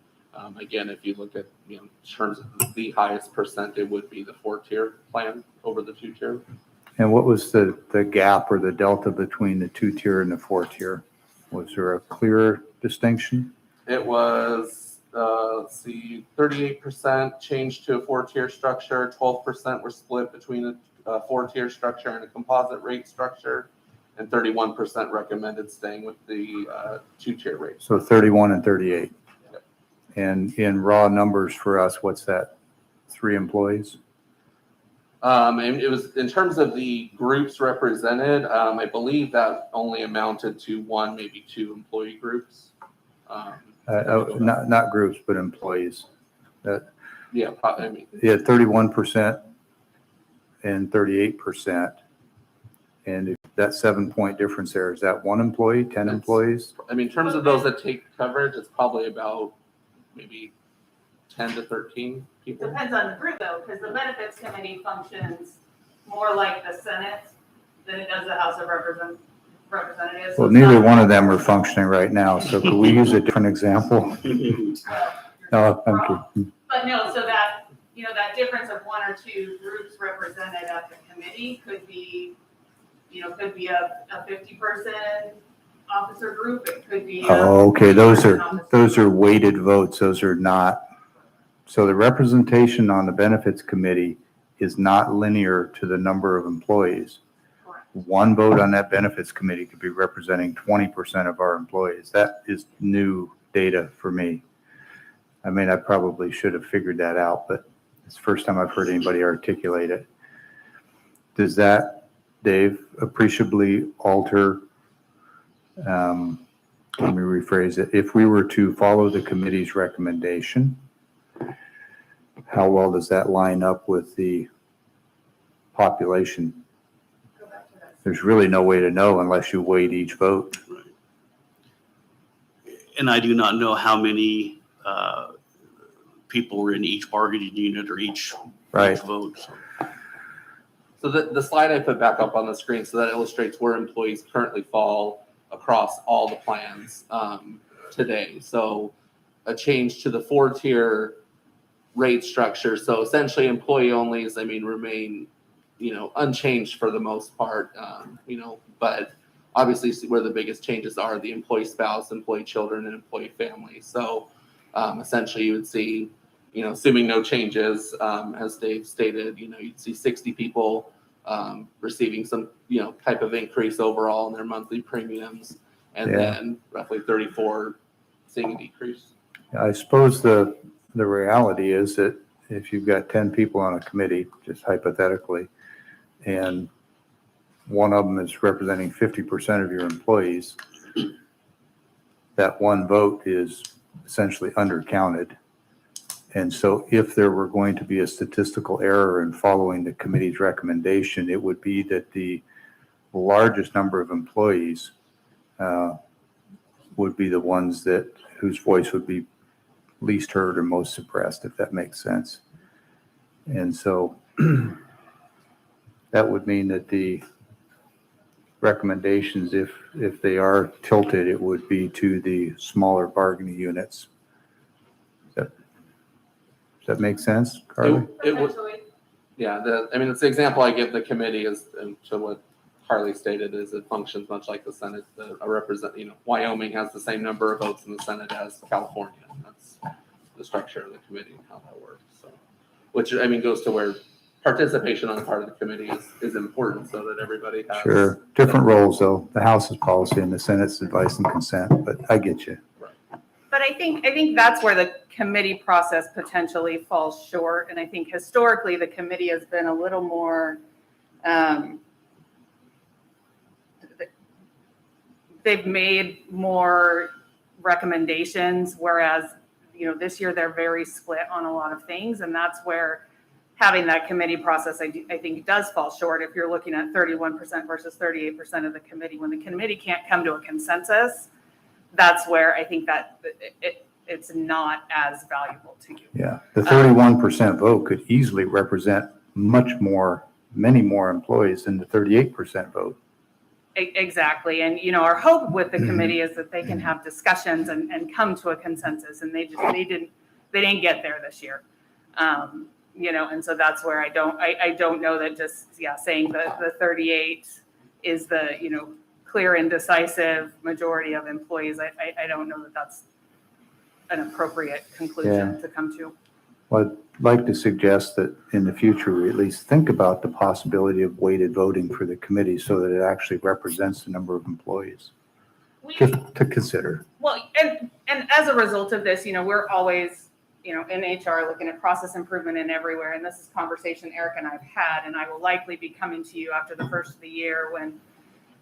again, if you look at in terms of the highest percent, it would be the 4-tier plan over the 2-tier. And what was the gap or the delta between the 2-tier and the 4-tier? Was there a clear distinction? It was, let's see, 38% changed to a 4-tier structure, 12% were split between a 4-tier structure and a composite rate structure, and 31% recommended staying with the 2-tier rate. So 31 and 38. Yep. And in raw numbers for us, what's that? 3 employees? And it was, in terms of the groups represented, I believe that only amounted to 1, maybe 2 employee groups. Not groups, but employees. Yeah, I mean, Yeah, 31% and 38%. And if that 7-point difference there, is that 1 employee, 10 employees? I mean, in terms of those that take coverage, it's probably about maybe 10 to 13 people. Depends on the group though, because the benefits committee functions more like the Senate than it does the House of Representatives. Well, neither one of them are functioning right now, so could we use a different example? No, I'm kidding. But no, so that, that difference of 1 or 2 groups represented at the committee could be a 50-person officer group. It could be. Oh, okay, those are weighted votes. Those are not. So the representation on the benefits committee is not linear to the number of employees. Correct. 1 vote on that benefits committee could be representing 20% of our employees. That is new data for me. I mean, I probably should have figured that out, but it's the first time I've heard anybody articulate it. Does that, Dave, appreciably alter, let me rephrase it, if we were to follow the committee's recommendation, how well does that line up with the population? Go back to that. There's really no way to know unless you weight each vote. And I do not know how many people were in each bargaining unit or each Right. vote. So. So the slide I put back up on the screen, so that illustrates where employees currently fall across all the plans today. So a change to the 4-tier rate structure. So essentially employee onlys, remain, unchanged for the most part, but obviously where the biggest changes are the employee spouse, employee children, and employee family. So essentially you would see, assuming no changes, as Dave stated, you'd see 60 people receiving some, type of increase overall in their monthly premiums, and then roughly 34 seeing a decrease. I suppose the reality is that if you've got 10 people on a committee, just hypothetically, and one of them is representing 50% of your employees, that 1 vote is essentially undercounted. And so if there were going to be a statistical error in following the committee's recommendation, it would be that the largest number of employees would be the ones whose voice would be least heard or most suppressed, if that makes sense. And so that would mean that the recommendations, if they are tilted, it would be to the smaller bargaining units. Does that make sense, Carly? It would, Potentially. yeah, it's the example I give the committee is, and to what Carly stated, is it functions much like the Senate. Wyoming has the same number of votes in the Senate as California. That's the structure of the committee and how that works. So, which goes to where participation on the part of the committee is important, so that everybody has. Sure. Different roles, though. The House's policy and the Senate's advice and consent, but I get you. But I think that's where the committee process potentially falls short. And I think historically, the committee has been a little more, they've made more recommendations, whereas, this year they're very split on a lot of things. And that's where having that committee process, I think does fall short. If you're looking at 31% versus 38% of the committee, when the committee can't come to a consensus, that's where I think that it's not as valuable to you. Yeah, the 31% vote could easily represent many more employees than the 38% vote. Exactly. And, our hope with the committee is that they can have discussions and come to a consensus, and they didn't get there this year. And so that's where I don't know that just, saying the 38 is the, clear and decisive majority of employees. I don't know that that's an appropriate conclusion to come to. Well, I'd like to suggest that in the future, we at least think about the possibility of weighted voting for the committee so that it actually represents the number of employees. Just to consider. Well, and as a result of this, we're always, in HR looking at process improvement in everywhere. And this is conversation Eric and I've had, and I will likely be coming to you after the first of the year when,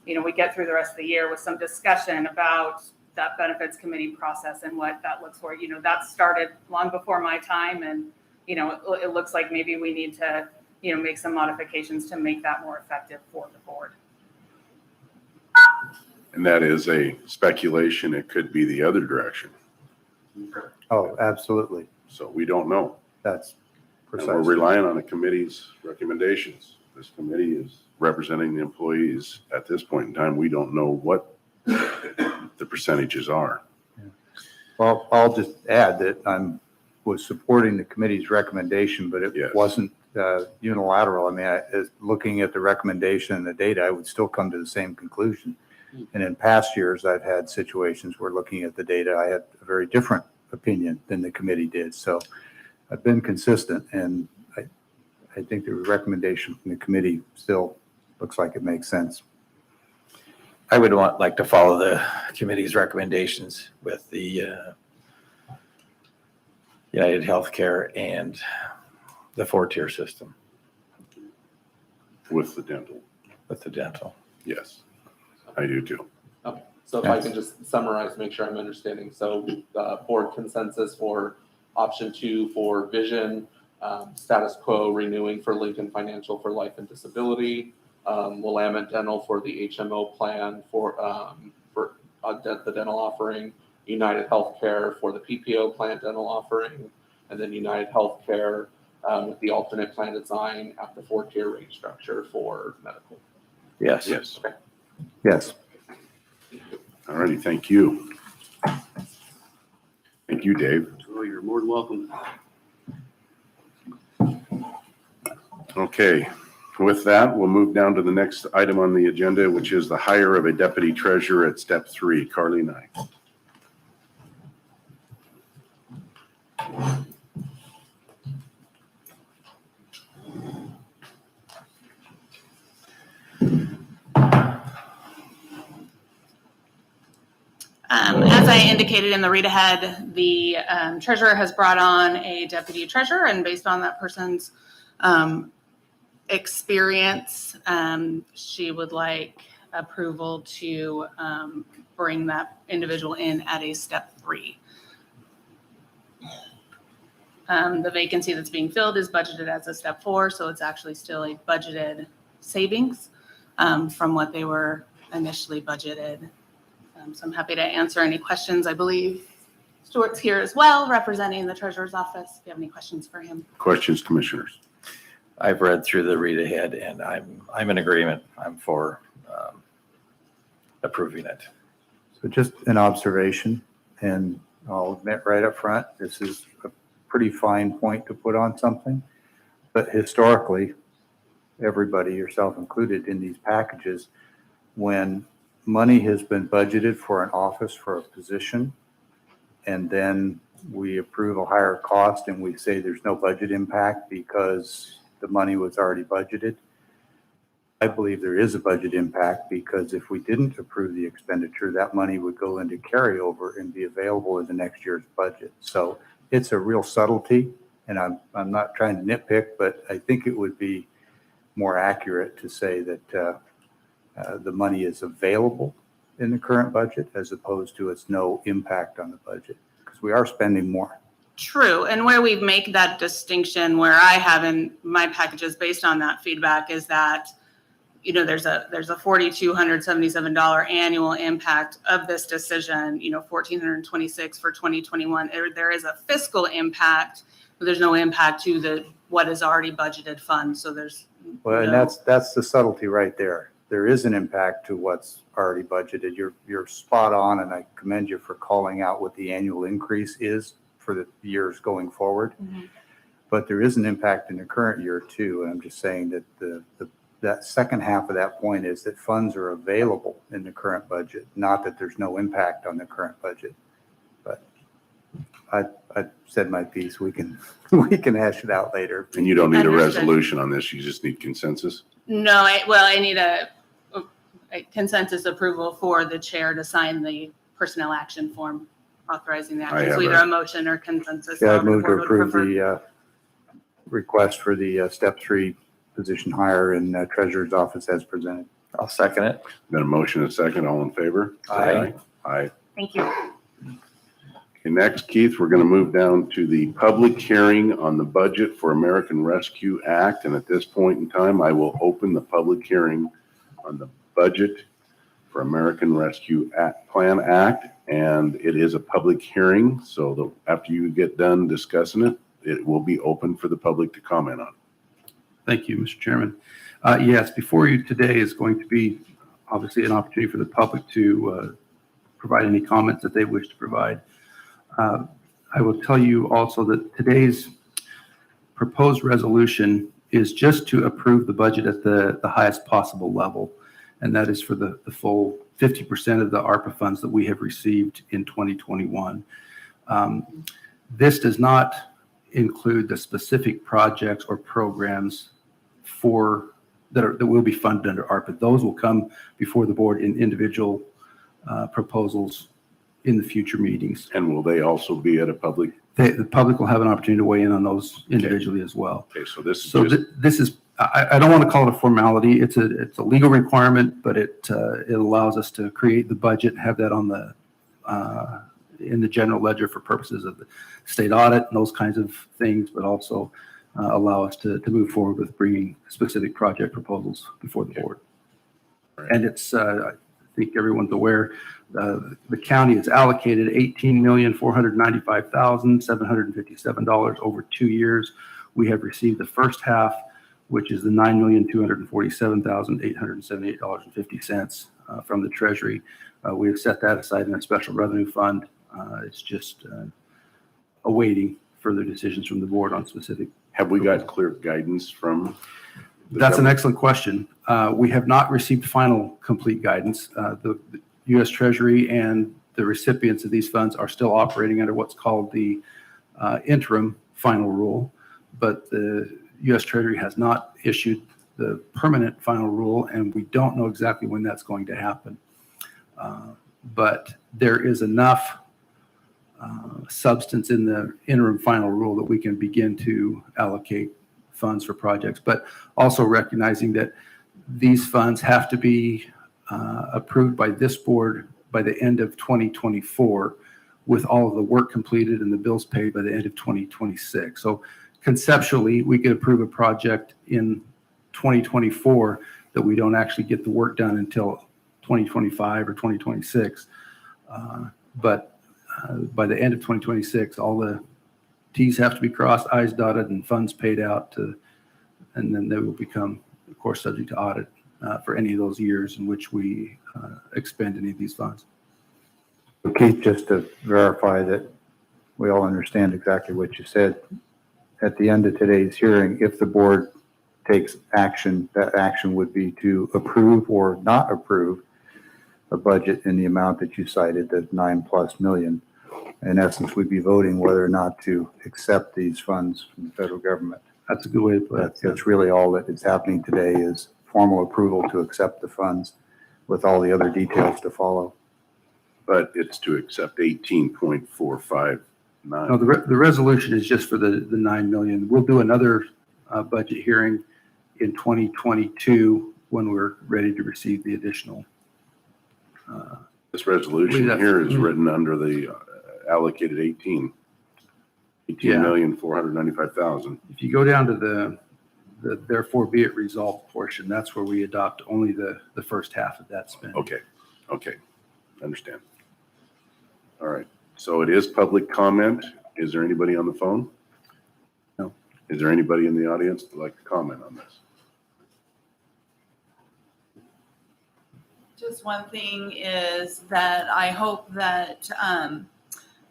we get through the rest of the year with some discussion about that benefits committee process and what that looks for. That started long before my time, and, it looks like maybe we need to, make some modifications to make that more effective for the board. And that is a speculation. It could be the other direction. Oh, absolutely. So we don't know. That's And we're precisely. relying on the committee's recommendations. This committee is representing the employees. At this point in time, we don't know what the percentages are. Well, I'll just add that was supporting the committee's recommendation, but it Yes. wasn't unilateral. I mean, looking at the recommendation and the data, I would still come to the same conclusion. And in past years, I've had situations where looking at the data, I had a very different opinion than the committee did. So I've been consistent, and I think the recommendation from the committee still looks like it makes sense. I would like to follow the committee's recommendations with the United Healthcare and the 4-tier system With the dental. with the dental. Yes, I do too. Okay, so if I can just summarize, make sure I'm understanding. So board consensus for option 2 for vision, status quo renewing for Lincoln Financial for life and disability, Willamette Dental for the HMO plan for the dental offering, United Healthcare for the PPO plan dental offering, and then United Healthcare with the alternate plan design at the 4-tier rate structure for medical. Yes. Yes. Okay. Yes. All righty, thank you. Thank you, Dave. Oh, you're more than welcome. Okay, with that, we'll move down to the next item on the agenda, which is the hire of a deputy treasurer at step 3. Carly and I. As I indicated in the read ahead, the treasurer has brought on a deputy treasurer, and based on that person's experience, she would like approval to bring that individual in at a step 3. The vacancy that's being filled is budgeted as a step 4, so it's actually still a budgeted savings from what they were initially budgeted. So I'm happy to answer any questions. I believe Stuart's here as well, representing the treasurer's office. If you have any questions for him. Questions, commissioners? I've read through the read ahead, and I'm in agreement. I'm for approving it. So just an observation, and I'll admit right up front, this is a pretty fine point to put on something. But historically, everybody, yourself included, in these packages, when money has been budgeted for an office, for a position, and then we approve a higher cost and we say there's no budget impact because the money was already budgeted. I believe there is a budget impact, because if we didn't approve the expenditure, that money would go into carryover and be available in the next year's budget. So it's a real subtlety, and I'm not trying to nitpick, but I think it would be more accurate to say that the money is available in the current budget as opposed to it's no impact on the budget, because we are spending more. True, and where we make that distinction, where I have in my packages based on that feedback, is that, you know, there's a $4,277 annual impact of this decision, you know, $1,426 for 2021. There is a fiscal impact, but there's no impact to what is already budgeted fund. So there's Well, and that's the subtlety right there. There is an impact to what's already budgeted. You're spot on, and I commend you for calling out what the annual increase is for the years going forward. Mm-hmm. But there is an impact in the current year too. And I'm just saying that that second half of that point is that funds are available in the current budget, not that there's no impact on the current budget. But I said my piece. We can hash it out later. And you don't need a Understood. resolution on this, you just need consensus? No, I need a consensus approval for the chair to sign the personnel action form authorizing the I action. have So either a- a motion or consensus. Yeah, I'd however the move to board would approve prefer. the request for the step 3 position hire in treasurer's office as presented. I'll second it. Got a motion and a second, all in favor? Aye. Aye. Thank you. Okay, next, Keith, we're going to move down to the public hearing on the budget for American Rescue Act. And at this point in time, I will open the public hearing on the budget for American Rescue Plan Act. And it is a public hearing, so after you get done discussing it, it will be open for the public to comment on. Thank you, Mr. Chairman. Yes, before you today is going to be obviously an opportunity for the public to provide any comments that they wish to provide. I will tell you also that today's proposed resolution is just to approve the budget at the highest possible level, and that is for the full 50% of the ARPA funds that we have received in 2021. This does not include the specific projects or programs that will be funded under ARPA. Those will come before the board in individual proposals in the future meetings. And will they also be at a public? The public will have an opportunity to weigh in on those individually as well. Okay, so this is So just, this is, I don't want to call it a formality. It's a legal requirement, but it allows us to create the budget, have that on in the general ledger for purposes of the state audit and those kinds of things, but also allow us to move forward with bringing specific project proposals before the board. And it's, I think everyone's aware, the county has allocated $18,495,757 over 2 years. We have received the first half, which is the $9,247,878.50 from the Treasury. We have set that aside in a special revenue fund. It's just awaiting further decisions from the board on specific. have we got clear guidance from? the That's an government? excellent question. We have not received final complete guidance. The U.S. Treasury and the recipients of these funds are still operating under what's called the interim final rule, but the U.S. Treasury has not issued the permanent final rule, and we don't know exactly when that's going to happen. But there is enough substance in the interim final rule that we can begin to allocate funds for projects, but also recognizing that these funds have to be approved by this board by the end of 2024, with all of the work completed and the bills paid by the end of 2026. So conceptually, we could approve a project in 2024 that we don't actually get the work done until 2025 or 2026. But by the end of 2026, all the T's have to be crossed, I's dotted, and funds paid out and then they will become, of course, subject to audit for any of those years in which we expend any of these funds. Keith, just to verify that we all understand exactly what you said, at the end of today's hearing, if the board takes action, that action would be to approve or not approve a budget in the amount that you cited, the $9+ million. In essence, we'd be voting whether or not to accept these funds from the federal government. That's a good way to put it. That's really all that is happening today, is formal approval to accept the funds with all the other details to follow. But it's to accept 18.459. No, the resolution is just for the $9 million. We'll do another budget hearing in 2022 when we're ready to receive the additional This resolution Believe here that's- is written under the allocated 18,495,000. If you go down to the therefore be it resolved portion, that's where we adopt only the first half of that spend. Okay, understand. All right, so it is public comment. Is there anybody on the phone? No. Is there anybody in the audience that'd like to comment on this? Just one thing is that I hope that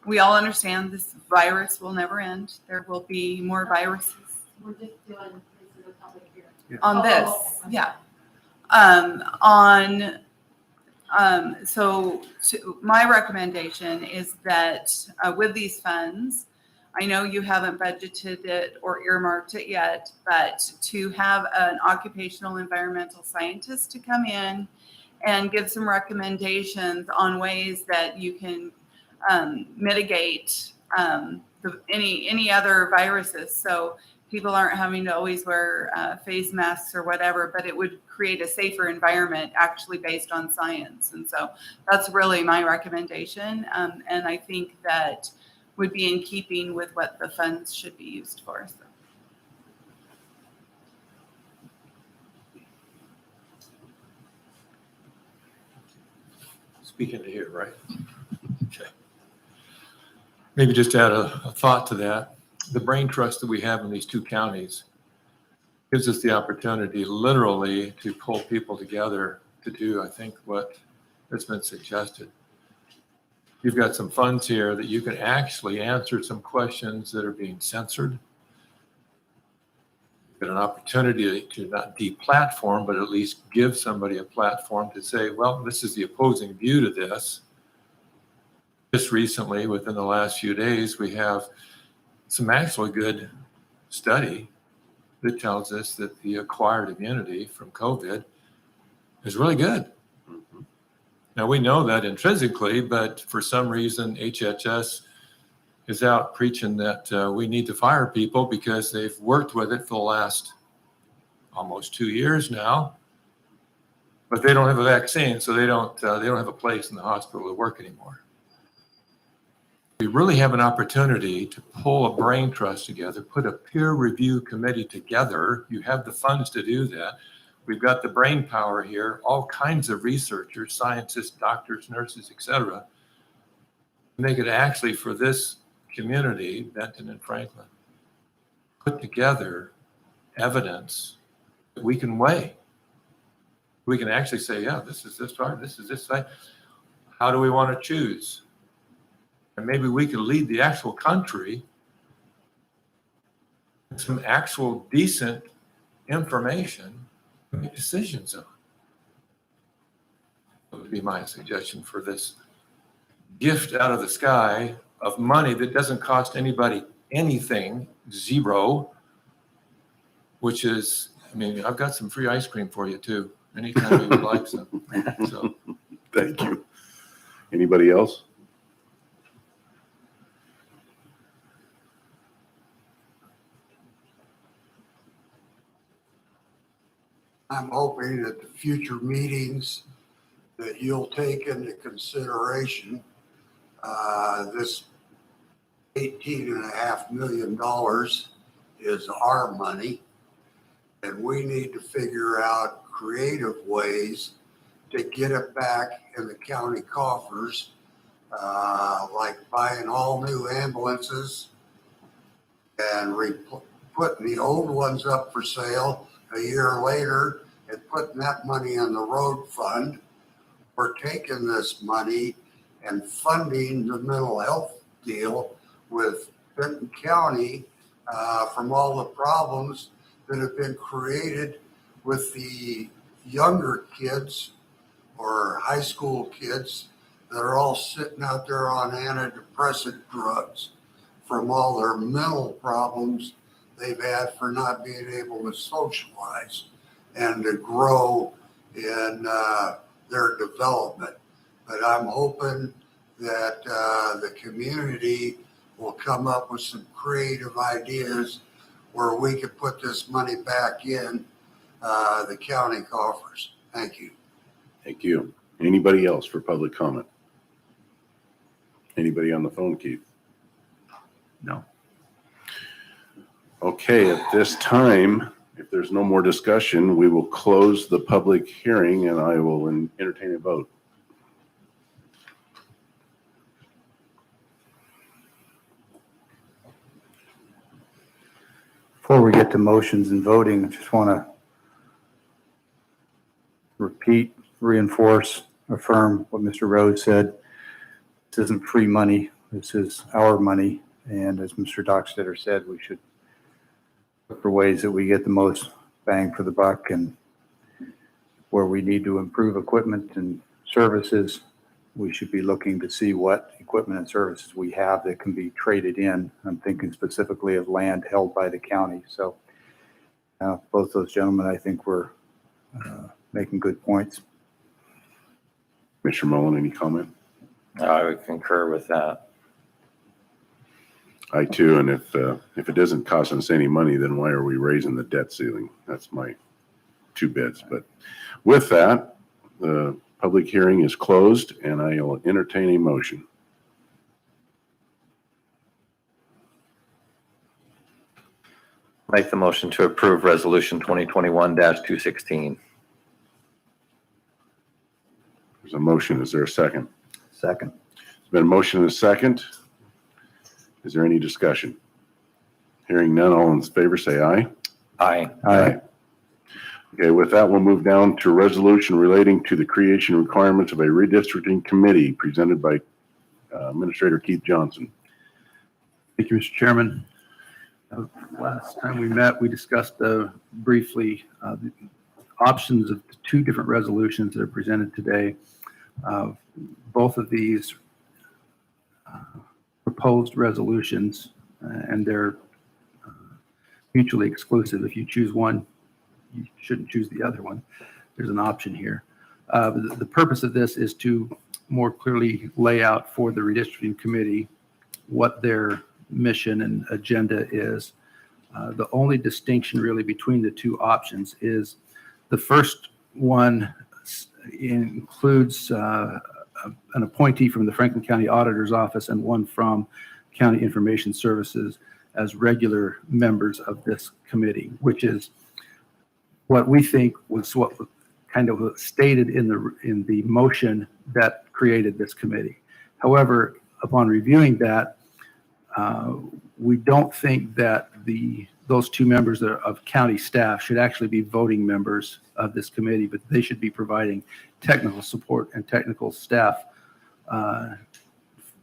we all understand this virus will never end. There will be more viruses We're just doing, this is a public hearing. on Oh, this. okay. Yeah. So my recommendation is that with these funds, I know you haven't budgeted it or earmarked it yet, but to have an occupational environmental scientist to come in and give some recommendations on ways that you can mitigate any other viruses. So people aren't having to always wear face masks or whatever, but it would create a safer environment actually based on science. And so that's really my recommendation. And I think that would be in keeping with what the funds should be used for. So. Speaking to here, right? Okay. Maybe just add a thought to that. The brain trust that we have in these two counties gives us the opportunity literally to pull people together to do, I think, what has been suggested. You've got some funds here that you can actually answer some questions that are being censored. You've got an opportunity to not deplatform, but at least give somebody a platform to say, well, this is the opposing view to this. Just recently, within the last few days, we have some actually good study that tells us that the acquired immunity from COVID is really good. Now, we know that intrinsically, but for some reason, HHS is out preaching that we need to fire people because they've worked with it for the last almost 2 years now, but they don't have a vaccine, so they don't have a place in the hospital to work anymore. We really have an opportunity to pull a brain trust together, put a peer review committee together. You have the funds to do that. We've got the brain power here, all kinds of researchers, scientists, doctors, nurses, etc. Make it actually for this community, Benton and Franklin, put together evidence that we can weigh. We can actually say, yeah, this is this part, this is this side. How do we want to choose? And maybe we can lead the actual country with some actual decent information to make decisions on. That would be my suggestion for this gift out of the sky of money that doesn't cost anybody anything, zero, which is, I mean, I've got some free ice cream for you too, anytime you would like some. So, Thank you. Anybody else? I'm hoping at the future meetings that you'll take into consideration this $18.5 million is our money. And we need to figure out creative ways to get it back in the county coffers, like buying all new ambulances and putting the old ones up for sale a year later and putting that money in the road fund. We're taking this money and funding the mental health deal with Benton County from all the problems that have been created with the younger kids or high school kids that are all sitting out there on antidepressant drugs from all their mental problems they've had for not being able to socialize and to grow in their development. But I'm hoping that the community will come up with some creative ideas where we could put this money back in the county coffers. Thank you. Thank you. Anybody else for public comment? Anybody on the phone, Keith? No. Okay, at this time, if there's no more discussion, we will close the public hearing and I will entertain a vote. Before we get to motions and voting, I just want to repeat, reinforce, affirm what Mr. Rose said. This isn't free money. This is our money. And as Mr. Dockstetter said, we should look for ways that we get the most bang for the buck, and where we need to improve equipment and services, we should be looking to see what equipment and services we have that can be traded in. I'm thinking specifically of land held by the county. So both those gentlemen, I think, were making good points. Commissioner Mullen, any comment? I would concur with that. I too, and if it doesn't cost us any money, then why are we raising the debt ceiling? That's my 2 bits. But with that, the public hearing is closed and I will entertain a motion. Make the motion to approve Resolution 2021-216. There's a motion. Is there a second? Second. There's been a motion and a second. Is there any discussion? Hearing none, all in favor say aye. Aye. Aye. Okay, with that, we'll move down to resolution relating to the creation requirements of a redistricting committee presented by Administrator Keith Johnson. Thank you, Mr. Chairman. Last time we met, we discussed briefly the options of the 2 different resolutions that are presented today. Both of these proposed resolutions, and they're mutually exclusive. If you choose one, you shouldn't choose the other one. There's an option here. The purpose of this is to more clearly lay out for the redistricting committee what their mission and agenda is. The only distinction really between the 2 options is the first one includes an appointee from the Franklin County Auditor's Office and one from County Information Services as regular members of this committee, which is what we think was what kind of stated in the motion that created this committee. However, upon reviewing that, we don't think that those 2 members of county staff should actually be voting members of this committee, but they should be providing technical support and technical staff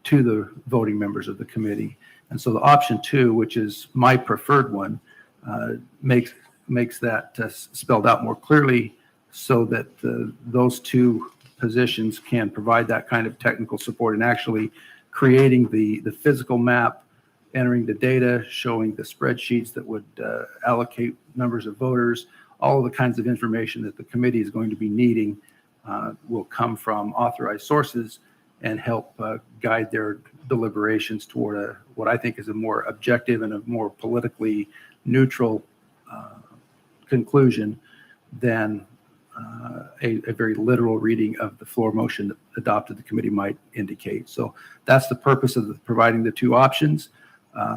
to the voting members of the committee. And so the option 2, which is my preferred one, makes that spelled out more clearly so that those 2 positions can provide that kind of technical support and actually creating the physical map, entering the data, showing the spreadsheets that would allocate numbers of voters. All of the kinds of information that the committee is going to be needing will come from authorized sources and help guide their deliberations toward what I think is a more objective and a more politically neutral conclusion than a very literal reading of the floor motion that adopted the committee might indicate. So that's the purpose of providing the 2 options.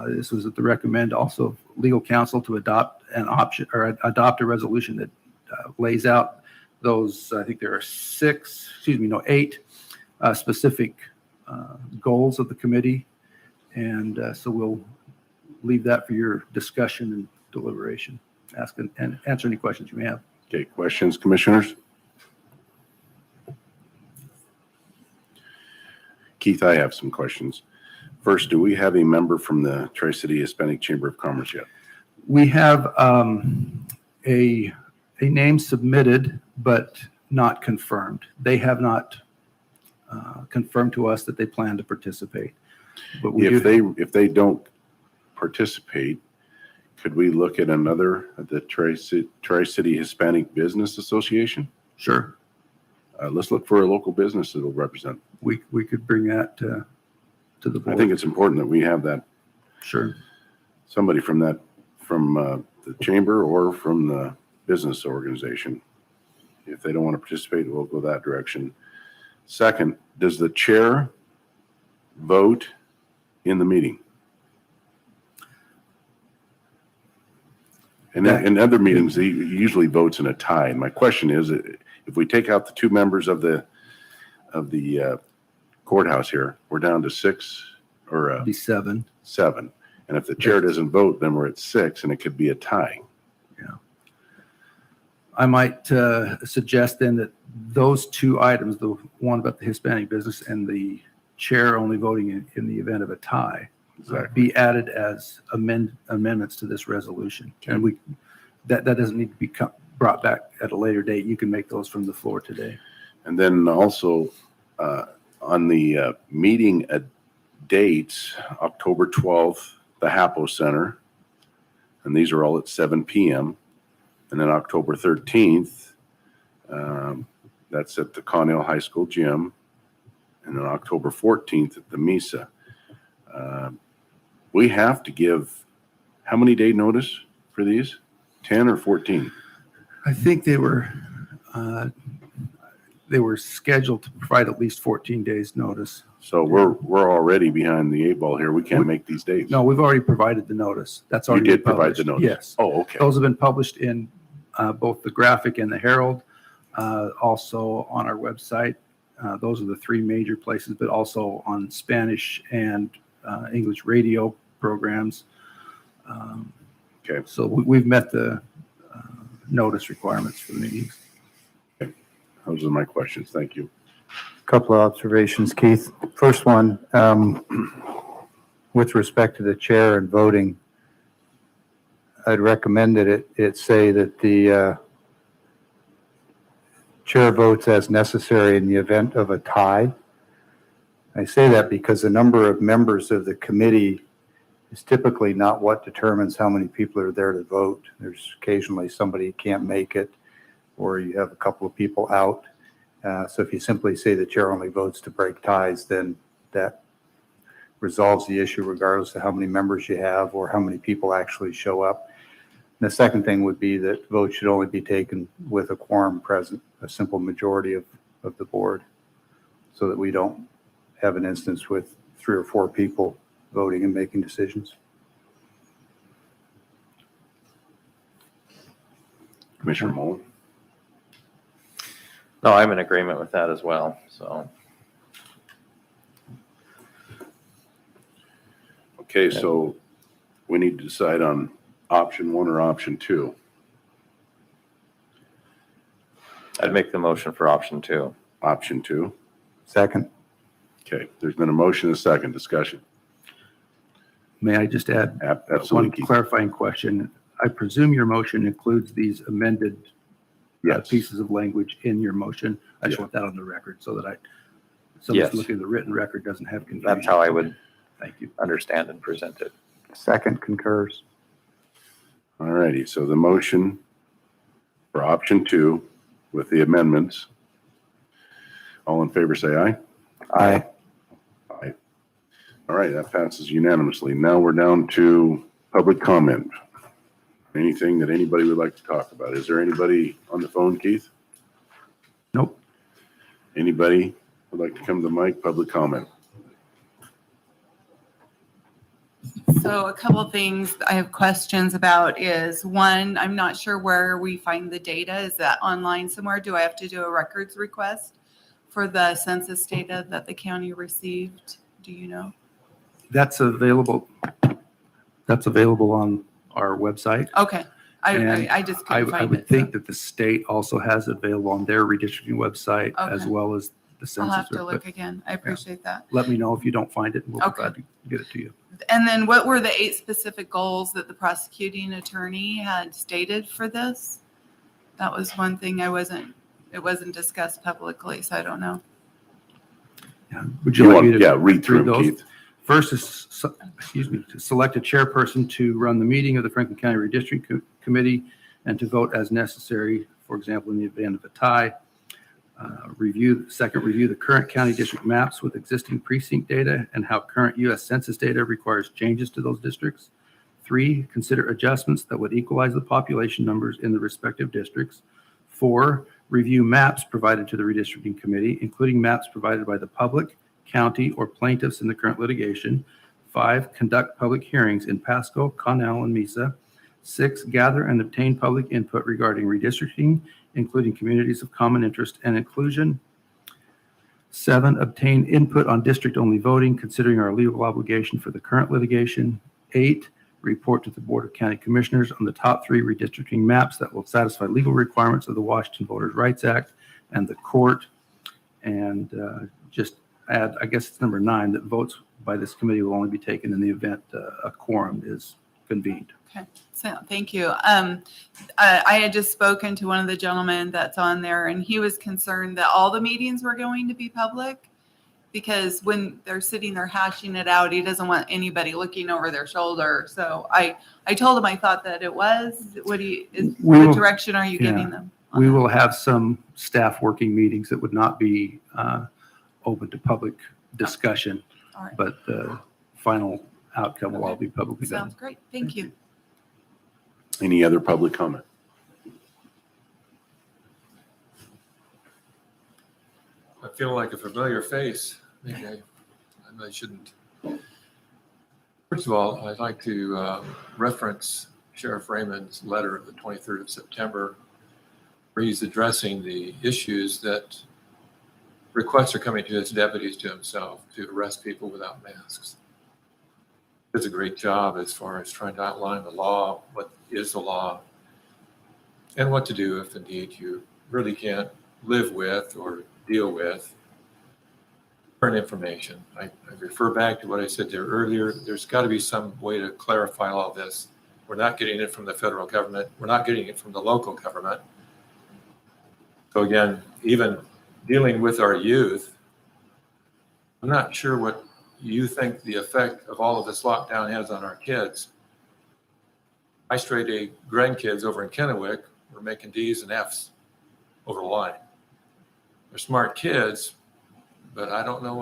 This was at the recommend also of legal counsel to adopt an option or adopt a resolution that lays out those, I think there are 8 specific goals of the committee. And so we'll leave that for your discussion and deliberation. Ask and answer any questions you may have. Okay, questions, commissioners? Keith, I have some questions. First, do we have a member from the Tri-City Hispanic Chamber of Commerce yet? We have a name submitted, but not confirmed. They have not confirmed to us that they plan to participate. But if they don't participate, could we look at the Tri-City Hispanic Business Association? Sure. Let's look for a local business that will represent. We could bring that to the board. I think it's important that we have that. Sure. Somebody from the chamber or from the business organization. If they don't want to participate, we'll go that direction. Second, does the chair vote in the meeting? And in other meetings, he usually votes in a tie. And my question is, if we take out the two members of the courthouse here, we're down to six or It'd be 7. 7. And if the chair doesn't vote, then we're at 6, and it could be a tie. I might suggest then that those 2 items, the one about the Hispanic business and the chair only voting in the event of a tie, be added as amendments to this resolution. Okay. And that doesn't need to be brought back at a later date. You can make those from the floor today. And then also on the meeting dates, October 12th, the Hapo Center, and these are all at 7 p.m. And then October 13th, that's at the Connell High School gym. And then October 14th at the Mesa. We have to give, how many day notice for these? 10 or 14? I think they were scheduled to provide at least 14 days notice. So we're already behind the 8 ball here. We can't make these dates. No, we've already provided the notice. That's You already did been provide the published. notice? Yes. Oh, okay. Those have been published in both the Graphic and the Herald, also on our website. Those are the 3 major places, but also on Spanish and English radio programs. Okay. So we've met the notice requirements for the meetings. Those are my questions. Thank you. Couple of observations, Keith. First one, with respect to the chair and voting, I'd recommend that it say that the chair votes as necessary in the event of a tie. I say that because the number of members of the committee is typically not what determines how many people are there to vote. There's occasionally somebody who can't make it, or you have a couple of people out. So if you simply say the chair only votes to break ties, then that resolves the issue regardless of how many members you have or how many people actually show up. And the second thing would be that votes should only be taken with a quorum present, a simple majority of the board, so that we don't have an instance with 3 or 4 people voting and making decisions. Commissioner Mullen? No, I'm in agreement with that as well, so. Okay, so we need to decide on option 1 or option 2. I'd make the motion for option 2. Option 2. Second. Okay, there's been a motion and a second. Discussion. May I just add Absolutely, one Keith. clarifying question? I presume your motion includes these amended Yes. pieces of language in your motion. I just Yeah. want that on the record so that Yes. someone's looking at the written record doesn't have confusion. That's how I would Thank you. understand and present it. Second concurs. All righty, so the motion for option 2 with the amendments. All in favor, say aye. Aye. Aye. All right, that passes unanimously. Now we're down to public comment. Anything that anybody would like to talk about? Is there anybody on the phone, Keith? Nope. Anybody would like to come to the mic, public comment? So a couple of things I have questions about is, one, I'm not sure where we find the data. Is that online somewhere? Do I have to do a records request for the census data that the county received? Do you know? That's available. That's available on our website. Okay. And I just couldn't I find would it. think that the state also has it available on their redistricting website as Okay. well as the I'll census. have to but look again. I appreciate that. Let me know if you don't find it and we'll be Okay. glad to get it to you. And then what were the 8 specific goals that the prosecuting attorney had stated for this? That was one thing it wasn't discussed publicly, so I don't know. Yeah. Would you like me to read through them, those? Keith. First is, to select a chairperson to run the meeting of the Franklin County Redistricting Committee and to vote as necessary, for example, in the event of a tie. Review the current county district maps with existing precinct data and how current U.S. Census data requires changes to those districts. 3, consider adjustments that would equalize the population numbers in the respective districts. 4, Review maps provided to the redistricting committee, including maps provided by the public, county, or plaintiffs in the current litigation. 5, conduct public hearings in Pasco, Connell, and Mesa. 6, gather and obtain public input regarding redistricting, including communities of common interest and inclusion. 7, obtain input on district-only voting, considering our legal obligation for the current litigation. 8, report to the Board of County Commissioners on the top 3 redistricting maps that will satisfy legal requirements of the Washington Voters' Rights Act and the court. And just add, I guess it's number 9, that votes by this committee will only be taken in the event a quorum is convened. Okay, so thank you. I had just spoken to one of the gentlemen that's on there, and he was concerned that all the meetings were going to be public, because when they're sitting there hashing it out, he doesn't want anybody looking over their shoulder. So I told him I thought that it was. What direction are you giving them? We will have some staff working meetings that would not be open to public discussion, All right. but the final outcome will all be publicly done. Sounds great. Thank you. Any other public comment? I feel like a familiar face. Maybe I shouldn't. First of all, I'd like to reference Sheriff Raymond's letter of the 23rd of September, where he's addressing the issues that requests are coming to his deputies to himself to arrest people without masks. He does a great job as far as trying to outline the law, what is the law, and what to do if indeed you really can't live with or deal with current information. I refer back to what I said there earlier. There's got to be some way to clarify all this. We're not getting it from the federal government. We're not getting it from the local government. So again, even dealing with our youth, I'm not sure what you think the effect of all of this lockdown has on our kids. My straight A grandkids over in Kennewick were making D's and F's over the line. They're smart kids, but I don't know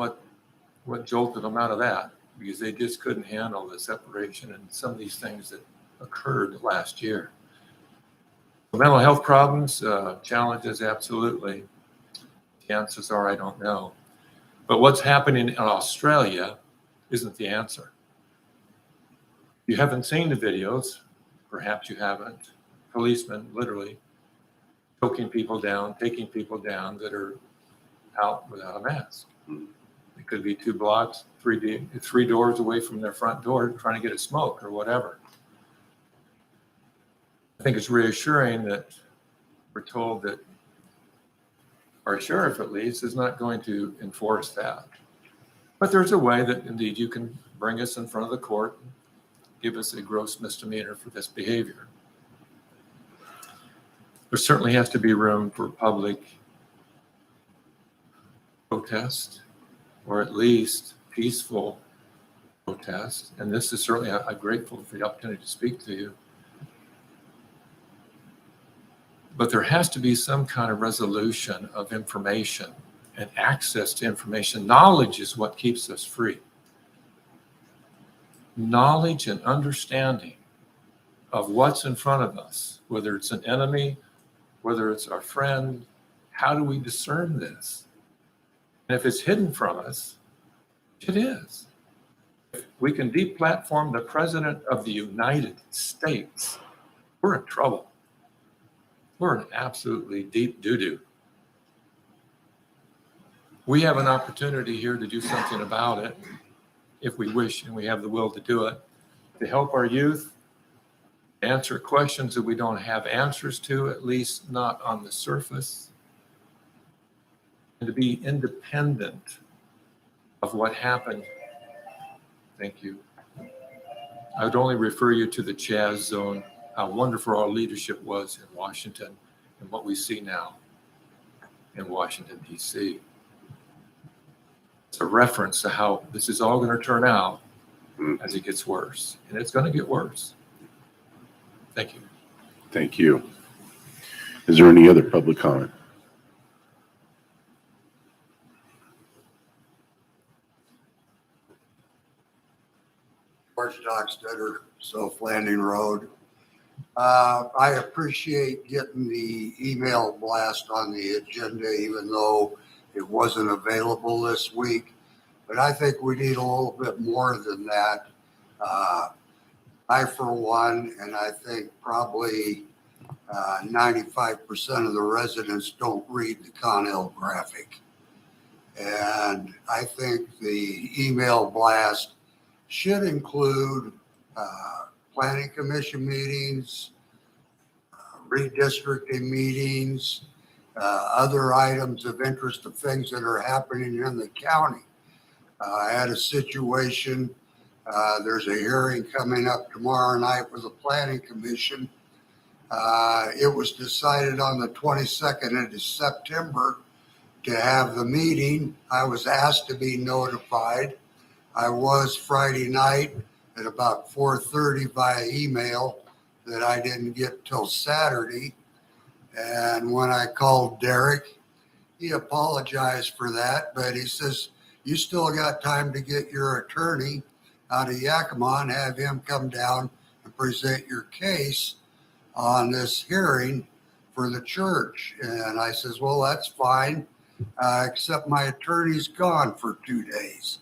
what jolted them out of that, because they just couldn't handle the separation and some of these things that occurred last year. Mental health problems, challenges, absolutely. Chances are I don't know. But what's happening in Australia isn't the answer. You haven't seen the videos, perhaps you haven't. Policemen literally choking people down, taking people down that are out without a mask. It could be 2 blocks, 3 doors away from their front door trying to get a smoke or whatever. I think it's reassuring that we're told that our sheriff, at least, is not going to enforce that. But there's a way that indeed you can bring us in front of the court and give us a gross misdemeanor for this behavior. There certainly has to be room for public protest, or at least peaceful protest. And this is certainly, I'm grateful for the opportunity to speak to you. But there has to be some kind of resolution of information and access to information. Knowledge is what keeps us free. Knowledge and understanding of what's in front of us, whether it's an enemy, whether it's our friend, how do we discern this? And if it's hidden from us, it is. If we can deplatform the President of the United States, we're in trouble. We're in absolutely deep doo-doo. We have an opportunity here to do something about it, if we wish and we have the will to do it, to help our youth answer questions that we don't have answers to, at least not on the surface, and to be independent of what happened. Thank you. I would only refer you to the Chaz zone, how wonderful our leadership was in Washington and what we see now in Washington, D.C. It's a reference to how this is all going to turn out as it gets worse. And it's going to get worse. Thank you. Thank you. Is there any other public comment? George Dockstetter, South Landing Road. I appreciate getting the email blast on the agenda, even though it wasn't available this week. But I think we need a little bit more than that. I, for one, and I think probably 95% of the residents don't read the Connell graphic. And I think the email blast should include planning commission meetings, redistricting meetings, other items of interest of things that are happening in the county. I had a situation, there's a hearing coming up tomorrow night with the planning commission. It was decided on the 22nd of September to have the meeting. I was asked to be notified. I was Friday night at about 4:30 via email that I didn't get till Saturday. And when I called Derek, he apologized for that, but he says, you still got time to get your attorney out of Yakima and have him come down and present your case on this hearing for the church. And I says, well, that's fine, except my attorney's gone for 2 days.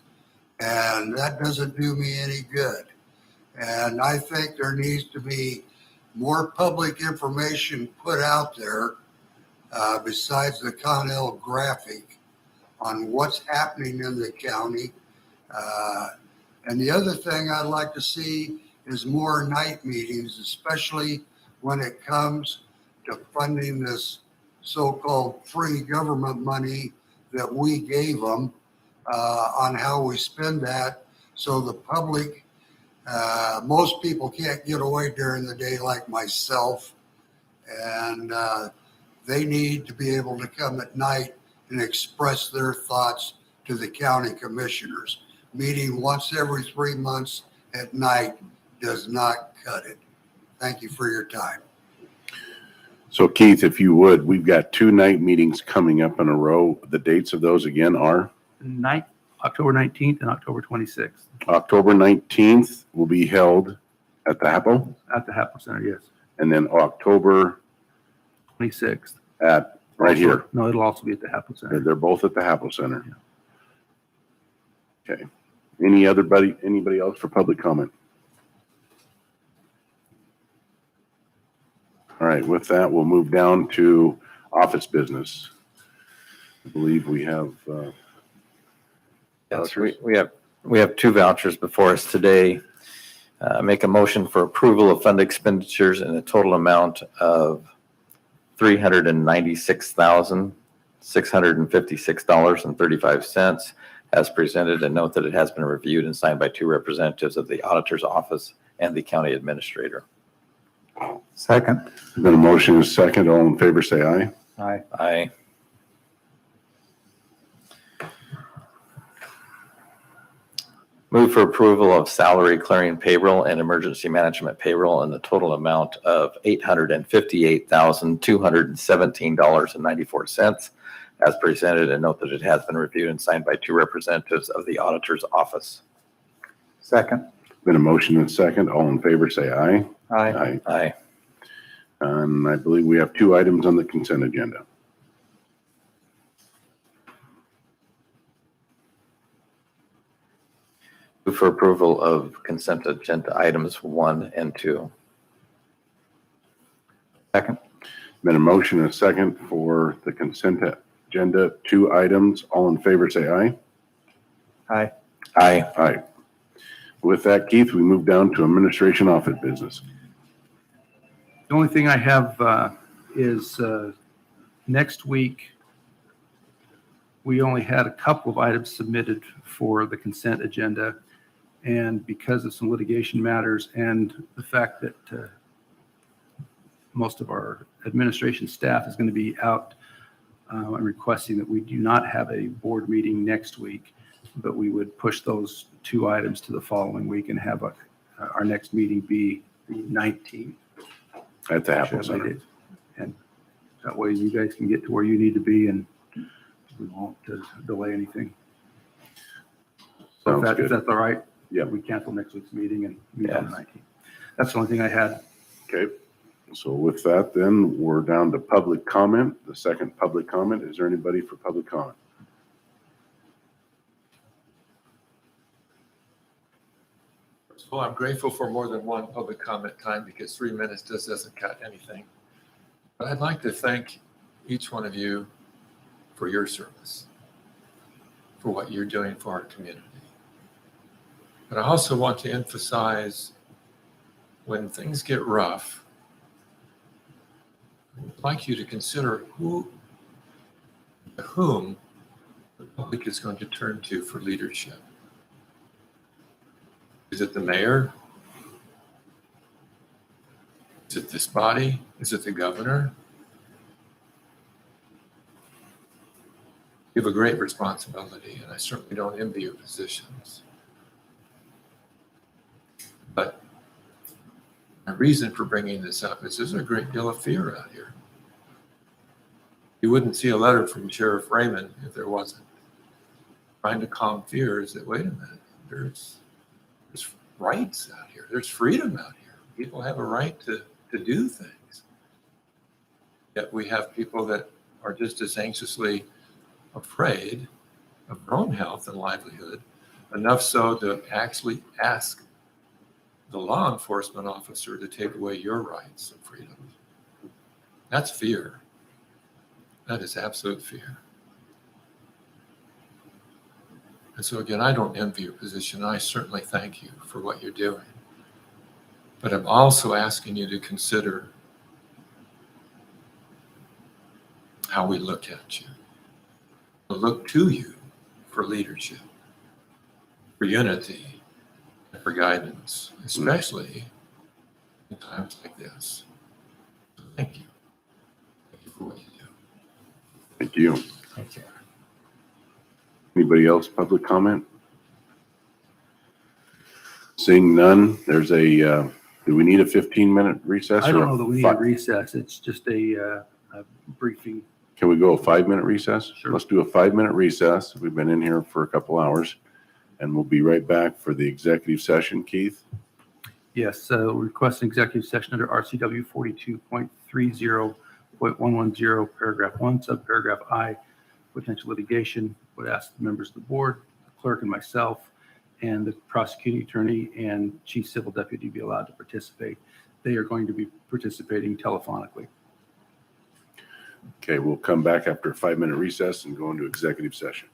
And that doesn't do me any good. And I think there needs to be more public information put out there besides the Connell graphic on what's happening in the county. And the other thing I'd like to see is more night meetings, especially when it comes to funding this so-called free government money that we gave them, on how we spend that. So the public, most people can't get away during the day like myself, and they need to be able to come at night and express their thoughts to the county commissioners. Meeting once every 3 months at night does not cut it. Thank you for your time. So Keith, if you would, we've got 2 night meetings coming up in a row. The dates of those again are? October 19th and October 26th October 19th will be held at the Hapo, at the Hapo Center, yes. and then October 26th. at right here. No, it'll also be at the Hapo Center. They're both at the Hapo Center. Okay. Anybody else for public comment? All right, with that, we'll move down to office business. I believe we have Yes, vouchers. we have 2 vouchers before us today. Make a motion for approval of fund expenditures in a total amount of $396,656.35 as presented, and note that it has been reviewed and signed by 2 representatives of the auditor's office and the county administrator. Second. Been a motion and a second. All in favor, say aye. Aye. Aye. Move for approval of salary clearing payroll and emergency management payroll in the total amount of $858,217.94 as presented, and note that it has been reviewed and signed by 2 representatives of the auditor's office. Second. Been a motion and a second. All in favor, say aye. Aye. Aye. Aye. And I believe we have 2 items on the consent agenda. Move for approval of consent agenda items 1 and 2. Second. Been a motion and a second for the consent agenda, 2 items. All in favor, say aye. Aye. Aye. Aye. With that, Keith, we move down to administration office business. The only thing I have is next week, we only had a couple of items submitted for the consent agenda. And because of some litigation matters and the fact that most of our administration staff is going to be out, I'm requesting that we do not have a board meeting next week, but we would push those 2 items to the following week and have our next meeting be the 19th. At the Apple Center. And that way you guys can get to where you need to be and we won't delay anything. So Sounds if good. that's all right? Yeah. We cancel next week's meeting and meet on the 19th. That's the only thing I had. Okay. So with that, then, we're down to public comment, the second public comment. Is there anybody for public comment? Well, I'm grateful for more than one public comment time because 3 minutes just doesn't cut anything. But I'd like to thank each one of you for your service, for what you're doing for our community. But I also want to emphasize when things get rough, I'd like you to consider whom the public is going to turn to for leadership. Is it the mayor? Is it this body? Is it the governor? You have a great responsibility, and I certainly don't envy your positions. But my reason for bringing this up is there's a great deal of fear out here. You wouldn't see a letter from Sheriff Raymond if there wasn't. Trying to calm fears that, wait a minute, there's rights out here. There's freedom out here. People have a right to do things. Yet we have people that are just as anxiously afraid of their own health and livelihood, enough so to actually ask the law enforcement officer to take away your rights and freedom. That's fear. That is absolute fear. And so again, I don't envy your position. I certainly thank you for what you're doing. But I'm also asking you to consider how we look at you. We look to you for leadership, for unity, and for guidance, especially in times like this. So thank you. Thank you for what you do. Thank you. Thank you. Anybody else, public comment? Seeing none, there's do we need a 15-minute recess? I or don't a know that we need a fi- recess. It's just a briefing. Can we go a 5-minute recess? Sure. Let's do a 5-minute recess. We've been in here for a couple hours, and we'll be right back for the executive session. Keith? Yes, request an executive session under RCW 42.30.110, paragraph 1, subparagraph I, potential litigation. Would ask the members of the board, the clerk and myself, and the prosecuting attorney and chief civil deputy be allowed to participate. They are going to be participating telephonically. Okay, we'll come back after a 5-minute recess and go into executive session.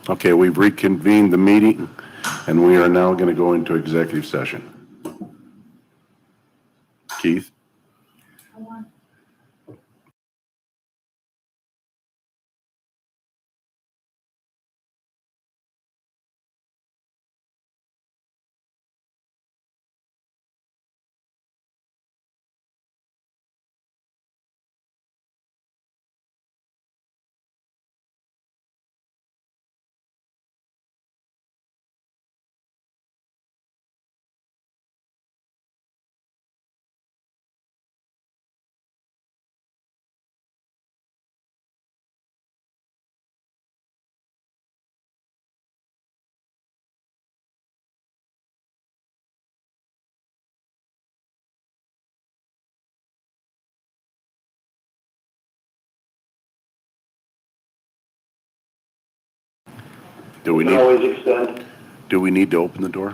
Okay, we've reconvened the meeting, and we are now going to go into executive session. Keith? Do we need to open the door?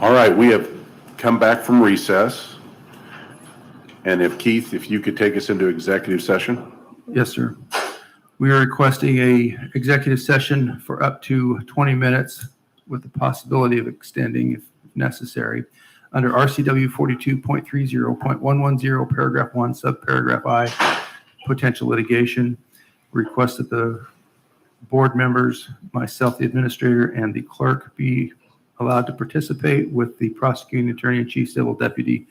All right, we have come back from recess. And if Keith, if you could take us into executive session? Yes, sir. We are requesting a executive session for up to 20 minutes with the possibility of extending if necessary. Under RCW 42.30.110, paragraph 1, subparagraph I, potential litigation. Request that the board members, myself, the administrator, and the clerk be allowed to participate with the prosecuting attorney and chief civil deputy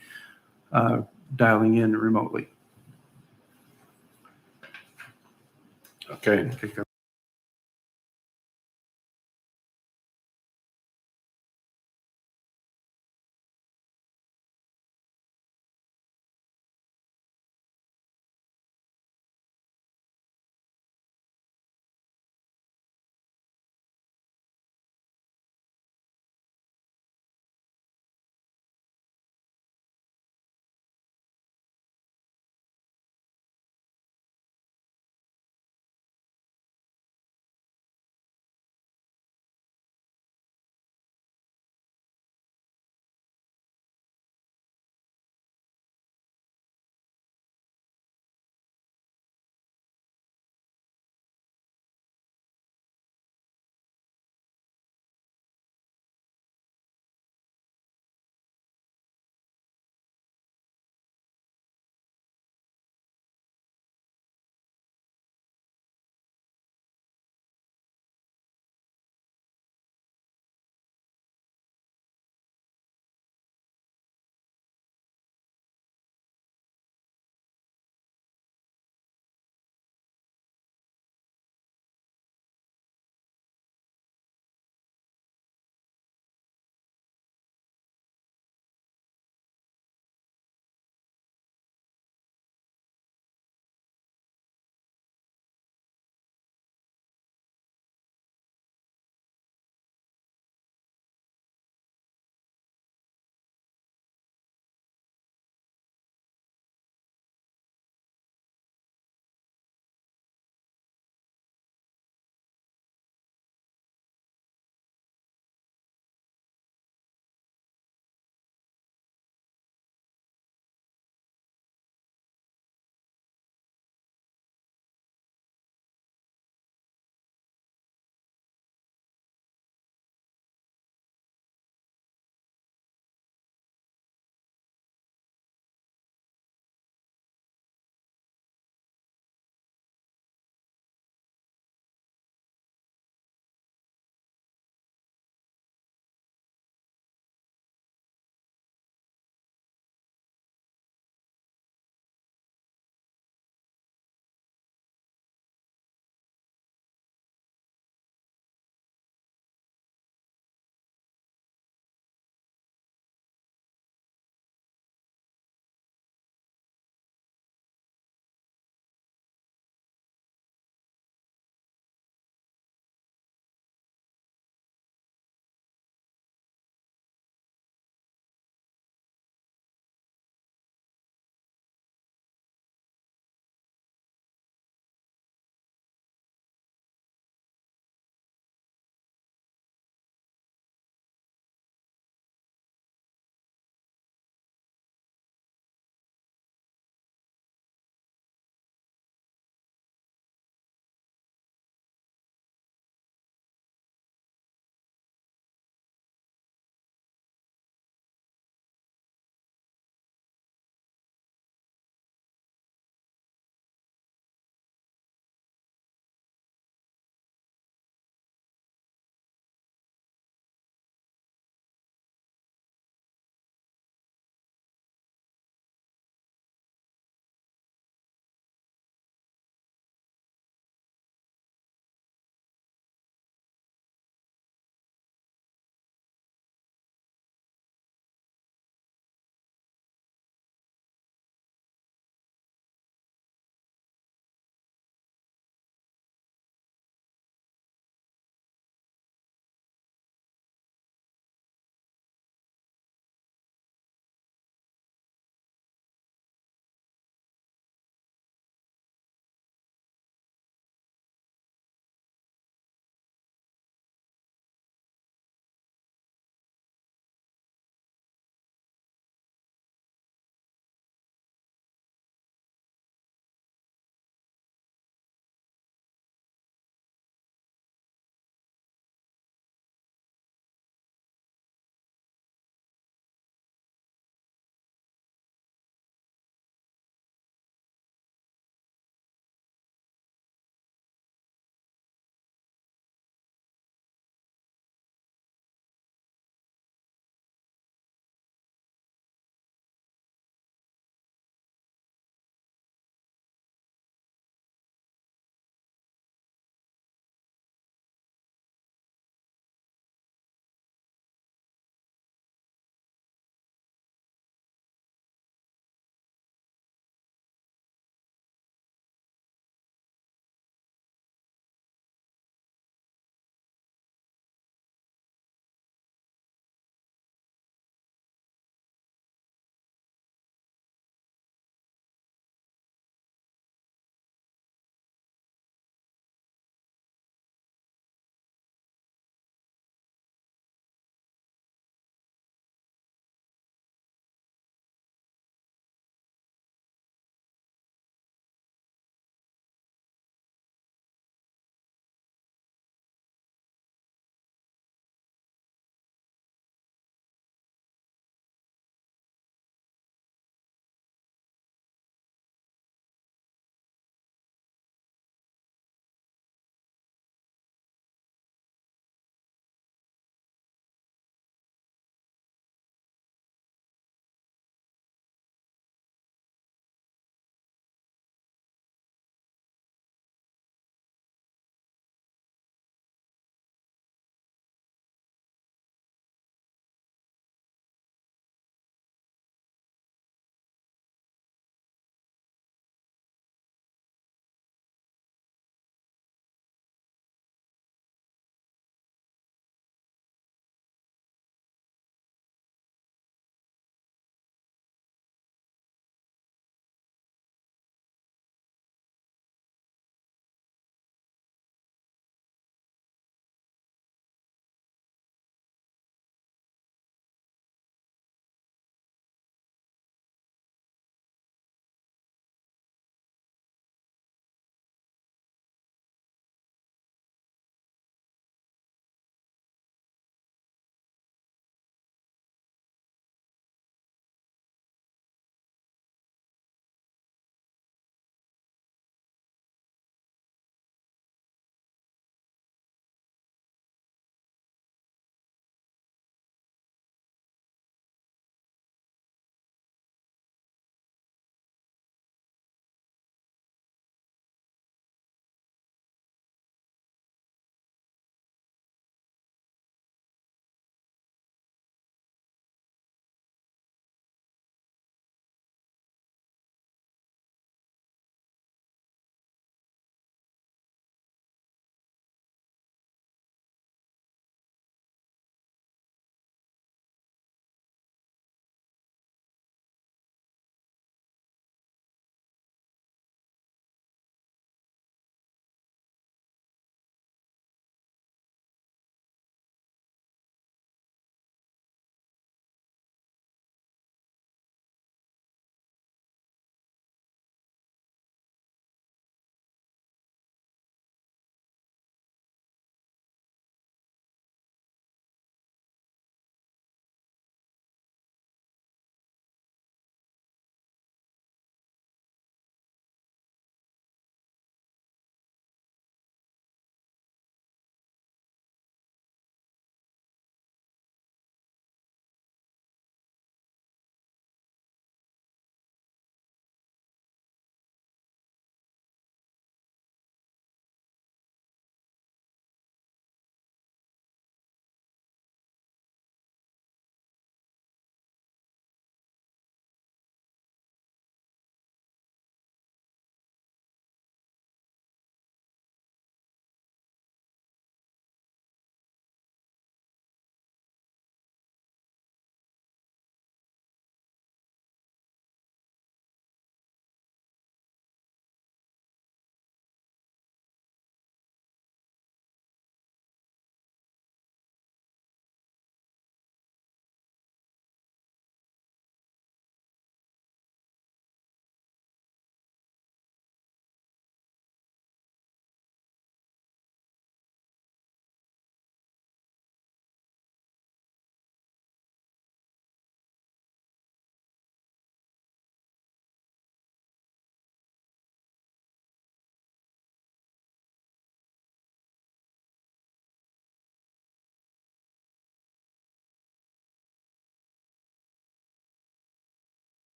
dialing in remotely. Okay.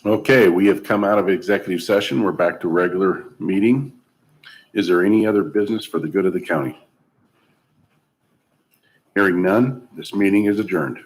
Okay, we have come out of executive session. We're back to regular meeting. Is there any other business for the good of the county? Hearing none, this meeting is adjourned.